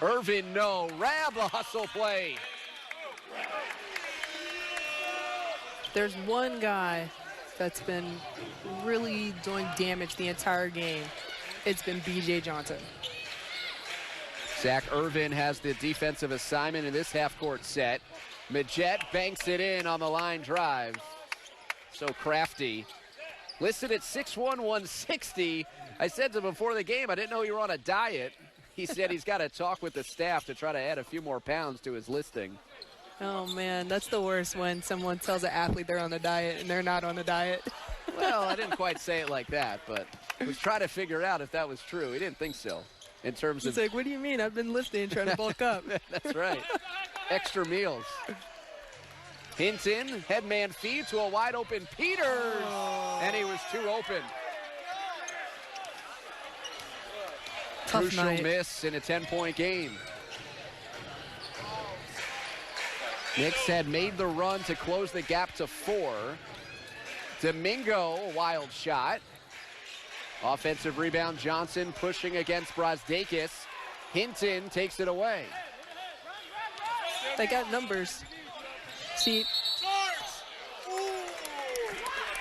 Irvin, no. Rab the hustle play. There's one guy that's been really doing damage the entire game. It's been B.J. Johnson. Zach Irvin has the defensive assignment in this half-court set. Midget banks it in on the line drive. So crafty. Listed at 6'1", 160. I said to him before the game, I didn't know you were on a diet. He said he's got to talk with the staff to try to add a few more pounds to his listing. Oh, man, that's the worst when someone tells an athlete they're on a diet and they're not on a diet. Well, I didn't quite say it like that, but I was trying to figure out if that was true. He didn't think so in terms of... It's like, what do you mean? I've been lifting trying to bulk up. That's right. Extra meals. Hinton, headman feed to a wide-open Peters, and he was too open. Tough Crucial night. miss in a 10-point game. Knicks had made the run to close the gap to 4. Domingo, a wild shot. Offensive rebound, Johnson pushing against Brazdeikis. Hinton takes it away. They got numbers. See,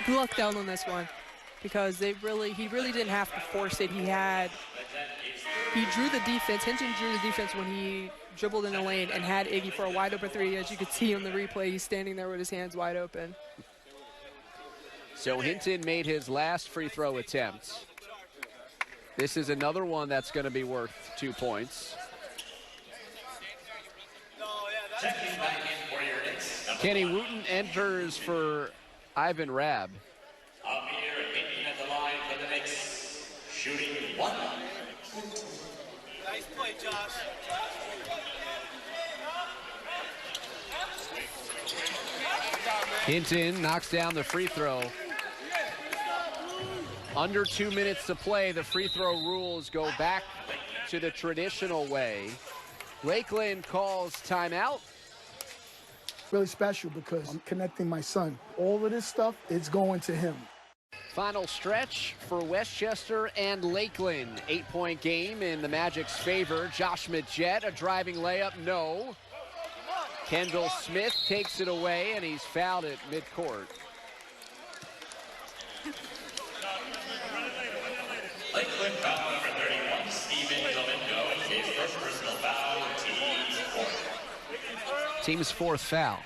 lucked out on this one because he really didn't have to force it. He drew the defense. Hinton drew the defense when he dribbled in the lane and had Iggy for a wide open three. As you could see on the replay, he's standing there with his hands wide open. So Hinton made his last free throw attempt. This is another one that's going to be worth 2 points. Kenny Wooten enters for Ivan Rab. Amir Hinton at the line for the Knicks, shooting 1. Nice play, Josh. Hinton knocks down the free throw. Under 2 minutes to play, the free throw rules go back to the traditional way. Lakeland calls timeout. really special because I'm connecting my son. All of this stuff is going to him. Final stretch for Westchester and Lakeland. 8-point game in the Magic's favor. Josh Majette, a driving layup, no. Kendall Smith takes it away, and he's fouled at midcourt. Lakeland foul number 31, Stephen Domingo, his first personal foul, team's fourth. Team's fourth foul.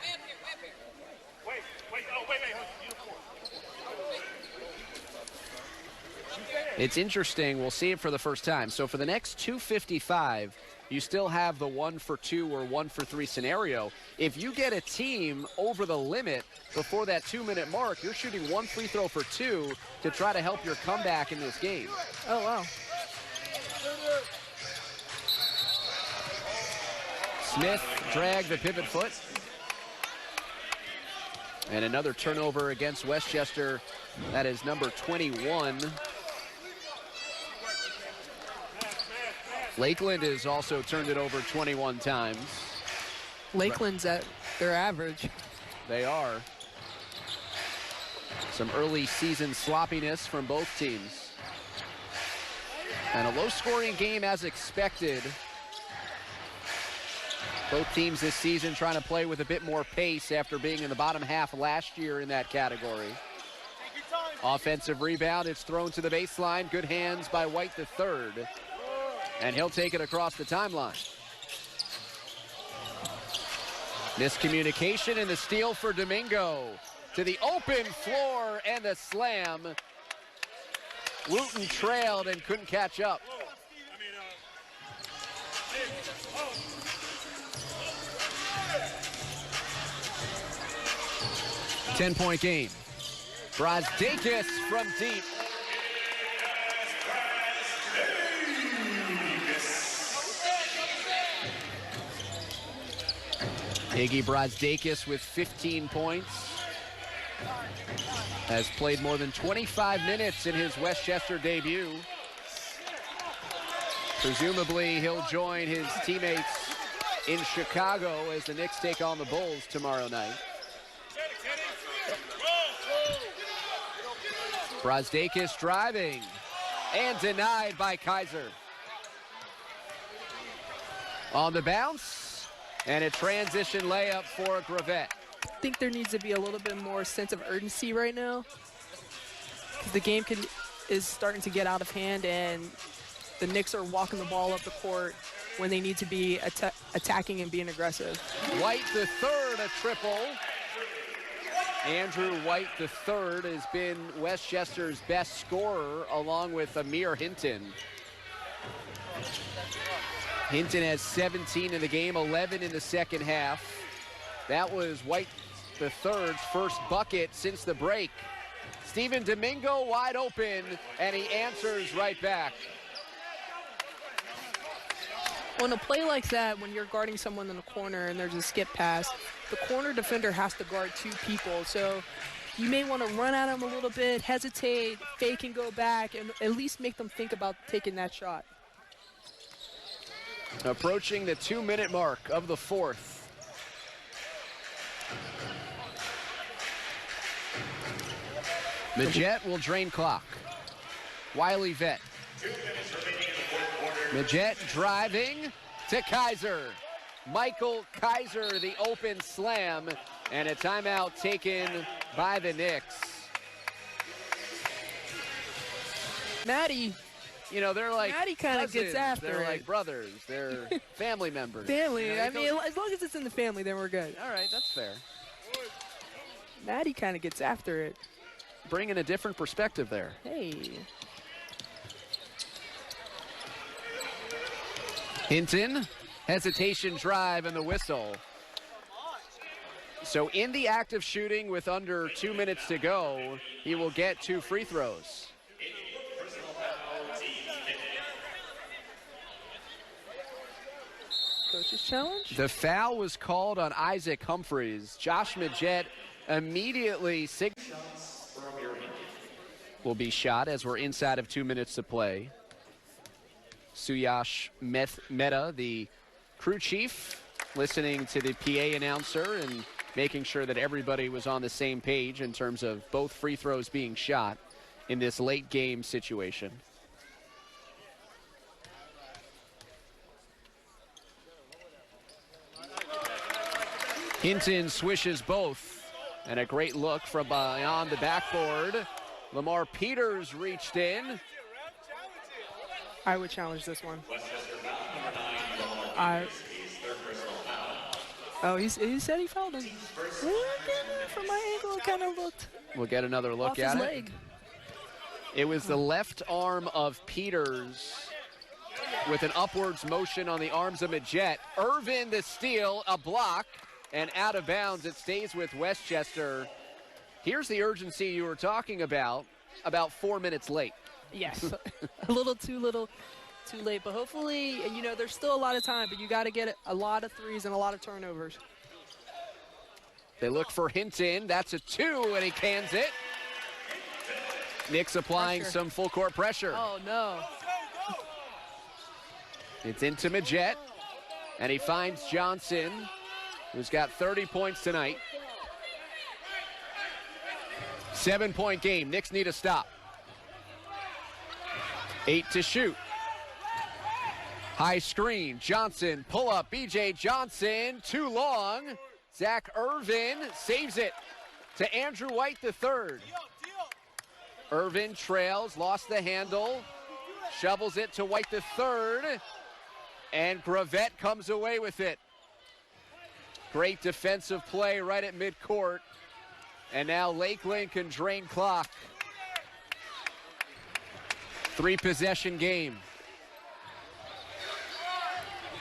It's interesting. We'll see it for the first time. So for the next 2:55, you still have the 1-for-2 or 1-for-3 scenario. If you get a team over the limit before that 2-minute mark, you're shooting 1 free throw for 2 to try to help your comeback in this game. Oh, wow. Smith dragged the pivot foot. And another turnover against Westchester. That is number 21. Lakeland has also turned it over 21 times. Lakeland's at their average. They are. Some early season sloppiness from both teams. And a low-scoring game as expected. Both teams this season trying to play with a bit more pace after being in the bottom half last year in that category. Offensive rebound, it's thrown to the baseline. Good hands by White III. And he'll take it across the timeline. Miscommunication and the steal for Domingo. To the open floor and the slam. Wooten trailed and couldn't catch up. 10-point game. Brazdakis from deep. Iggy Brazdakis with 15 points. Has played more than 25 minutes in his Westchester debut. Presumably he'll join his teammates in Chicago as the Knicks take on the Bulls tomorrow night. Brazdakis driving and denied by Kaiser. On the bounce and a transition layup for Gravette. I think there needs to be a little bit more sense of urgency right now. The game is starting to get out of hand, and the Knicks are walking the ball up the court when they need to be attacking and being aggressive. White the third, a triple. Andrew White III has been Westchester's best scorer along with Amir Hinton. Hinton has 17 in the game, 11 in the second half. That was White III's first bucket since the break. Stephen Domingo wide open, and he answers right back. On a play like that, when you're guarding someone in the corner and there's a skip pass, the corner defender has to guard two people. So you may want to run at them a little bit, hesitate, fake and go back, and at least make them think about taking that shot. Approaching the 2-minute mark of the fourth. Majette will drain clock. Wiley Vett. Majette driving to Kaiser. Michael Kaiser, the open slam, and a timeout taken by the Knicks. Maddie, you know, they're like Maddie kind of gets after They're it. like brothers. They're family members. Family. You know, I mean, as long as it's in the family, then we're good. All right, that's fair. Maddie kind of gets after it. Bringing a different perspective there. Hey. Hinton, hesitation drive and the whistle. So in the act of shooting with under 2 minutes to go, he will get 2 free throws. Coach's challenge? The foul was called on Isaac Humphries. Josh Majette immediately will be shot as we're inside of 2 minutes to play. Suyash Mehta, the crew chief, listening to the PA announcer and making sure that everybody was on the same page in terms of both free throws being shot in this late game situation. Hinton swishes both, and a great look from beyond the backboard. Lamar Peters reached in. I would challenge this one. Oh, he said he fouled him. From my angle, it kind of looked We'll get another look off at his it. leg. It was the left arm of Peters with an upwards motion on the arms of Majette. Irvin the steal, a block, and out of bounds. It stays with Westchester. Here's the urgency you were talking about 4 minutes late. Yes, a little too late, but hopefully, you know, there's still a lot of time, but you got to get a lot of threes and a lot of turnovers. They look for Hinton. That's a 2, and he cans it. Knicks applying some full court pressure. Oh, no. It's into Majette, and he finds Johnson, who's got 30 points tonight. 7-point game. Knicks need a stop. 8 to shoot. High screen. Johnson, pull up. B.J. Johnson, too long. Zach Irvin saves it to Andrew White III. Irvin trails, lost the handle, shovels it to White III, and Gravette comes away with it. Great defensive play right at midcourt, and now Lakeland can drain clock. 3-possession game.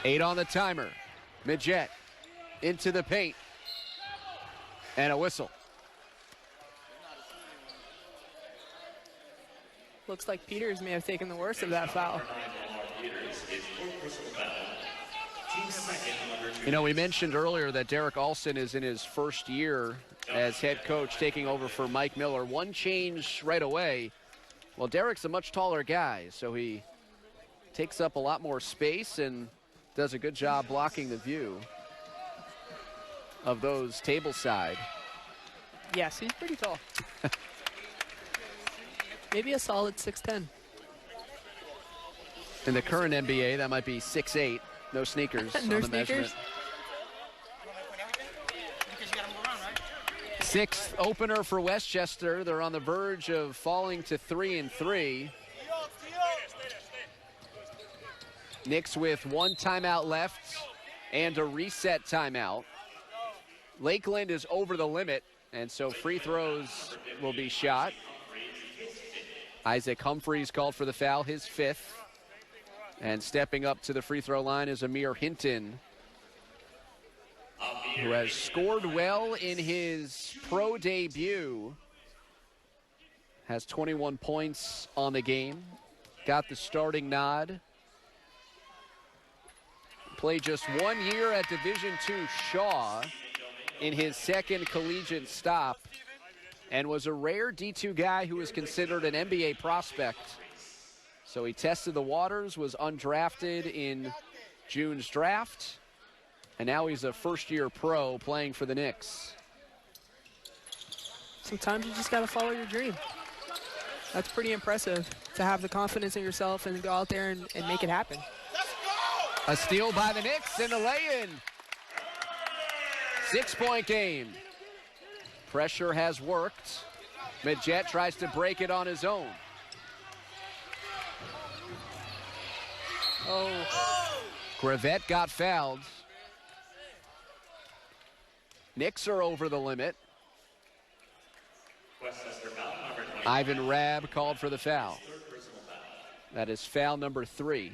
8 on the timer. Majette into the paint, and a whistle. Looks like Peters may have taken the worst of that foul. You know, we mentioned earlier that Derek Olson is in his first year as head coach, taking over for Mike Miller. One change right away. Well, Derek's a much taller guy, so he takes up a lot more space and does a good job blocking the view of those table side. Yes, he's pretty tall. Maybe a solid 6'10". In the current NBA, that might be 6'8". No sneakers No on the sneakers? measurement. Sixth opener for Westchester. They're on the verge of falling to 3-3. Knicks with 1 timeout left and a reset timeout. Lakeland is over the limit, and so free throws will be shot. Isaac Humphreys called for the foul, his 5th. And stepping up to the free throw line is Amir Hinton, who has scored well in his pro debut. Has 21 points on the game. Got the starting nod. Played just 1 year at Division II Shaw in his second collegiate stop, and was a rare D2 guy who was considered an NBA prospect. So he tested the waters, was undrafted in June's draft, and now he's a first-year pro playing for the Knicks. Sometimes you just got to follow your dream. That's pretty impressive to have the confidence in yourself and go out there and make it happen. A steal by the Knicks and a lay-in. 6-point game. Pressure has worked. Majette tries to break it on his own. Oh. Gravette got fouled. Knicks are over the limit. Ivan Rabb called for the foul. That is foul number 3.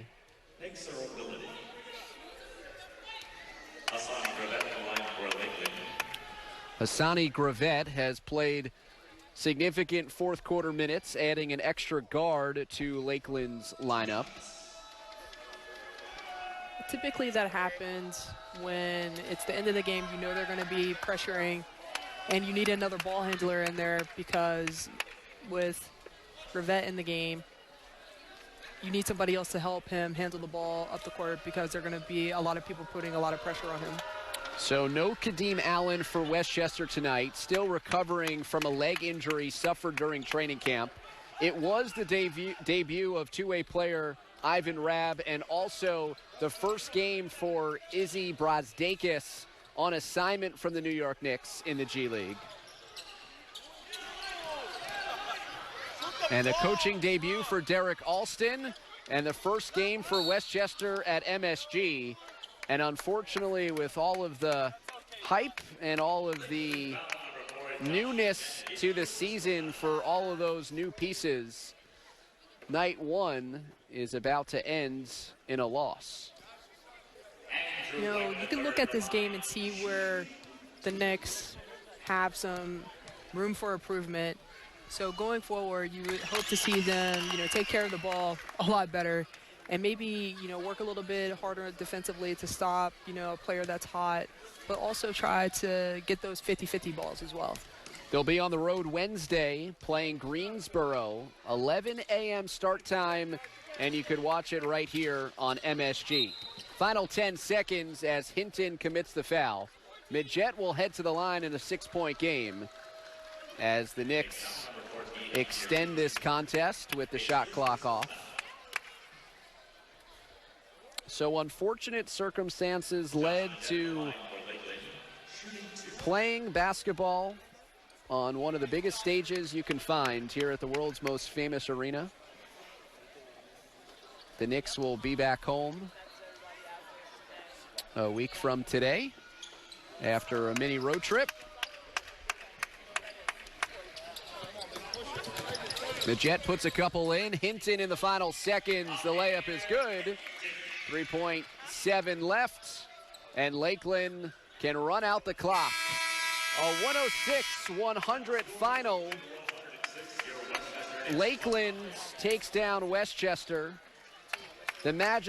Hassani Gravette has played significant fourth quarter minutes, adding an extra guard to Lakeland's lineup. Typically that happens when it's the end of the game. You know they're going to be pressuring, and you need another ball handler in there, because with Gravette in the game, you need somebody else to help him handle the ball up the court, because there are going to be a lot of people putting a lot of pressure on him. So no Kadeem Allen for Westchester tonight, still recovering from a leg injury suffered during training camp. It was the debut of two-way player Ivan Rabb, and also the first game for Izzy Brazdakis on assignment from the New York Knicks in the G League. And a coaching debut for Derek Alston, and the first game for Westchester at MSG. And unfortunately, with all of the hype and all of the newness to the season for all of those new pieces, night one is about to end in a loss. You know, you can look at this game and see where the Knicks have some room for improvement. So going forward, you would hope to see them, take care of the ball a lot better, and maybe, work a little bit harder defensively to stop, a player that's hot, but also try to get those 50-50 balls as well. They'll be on the road Wednesday playing Greensboro, 11 a.m. start time, and you could watch it right here on MSG. Final 10 seconds as Hinton commits the foul. Midget will head to the line in a 6-point game as the Knicks extend this contest with the shot clock off. So unfortunate circumstances led to playing basketball on one of the biggest stages you can find here at the world's most famous arena. The Knicks will be back home a week from today after a mini road trip. The Jet puts a couple in. Hinton in the final seconds. The layup is good. 3.7 left. And Lakeland can run out the clock. A 106-100 final. Lakeland takes down Westchester. The Magic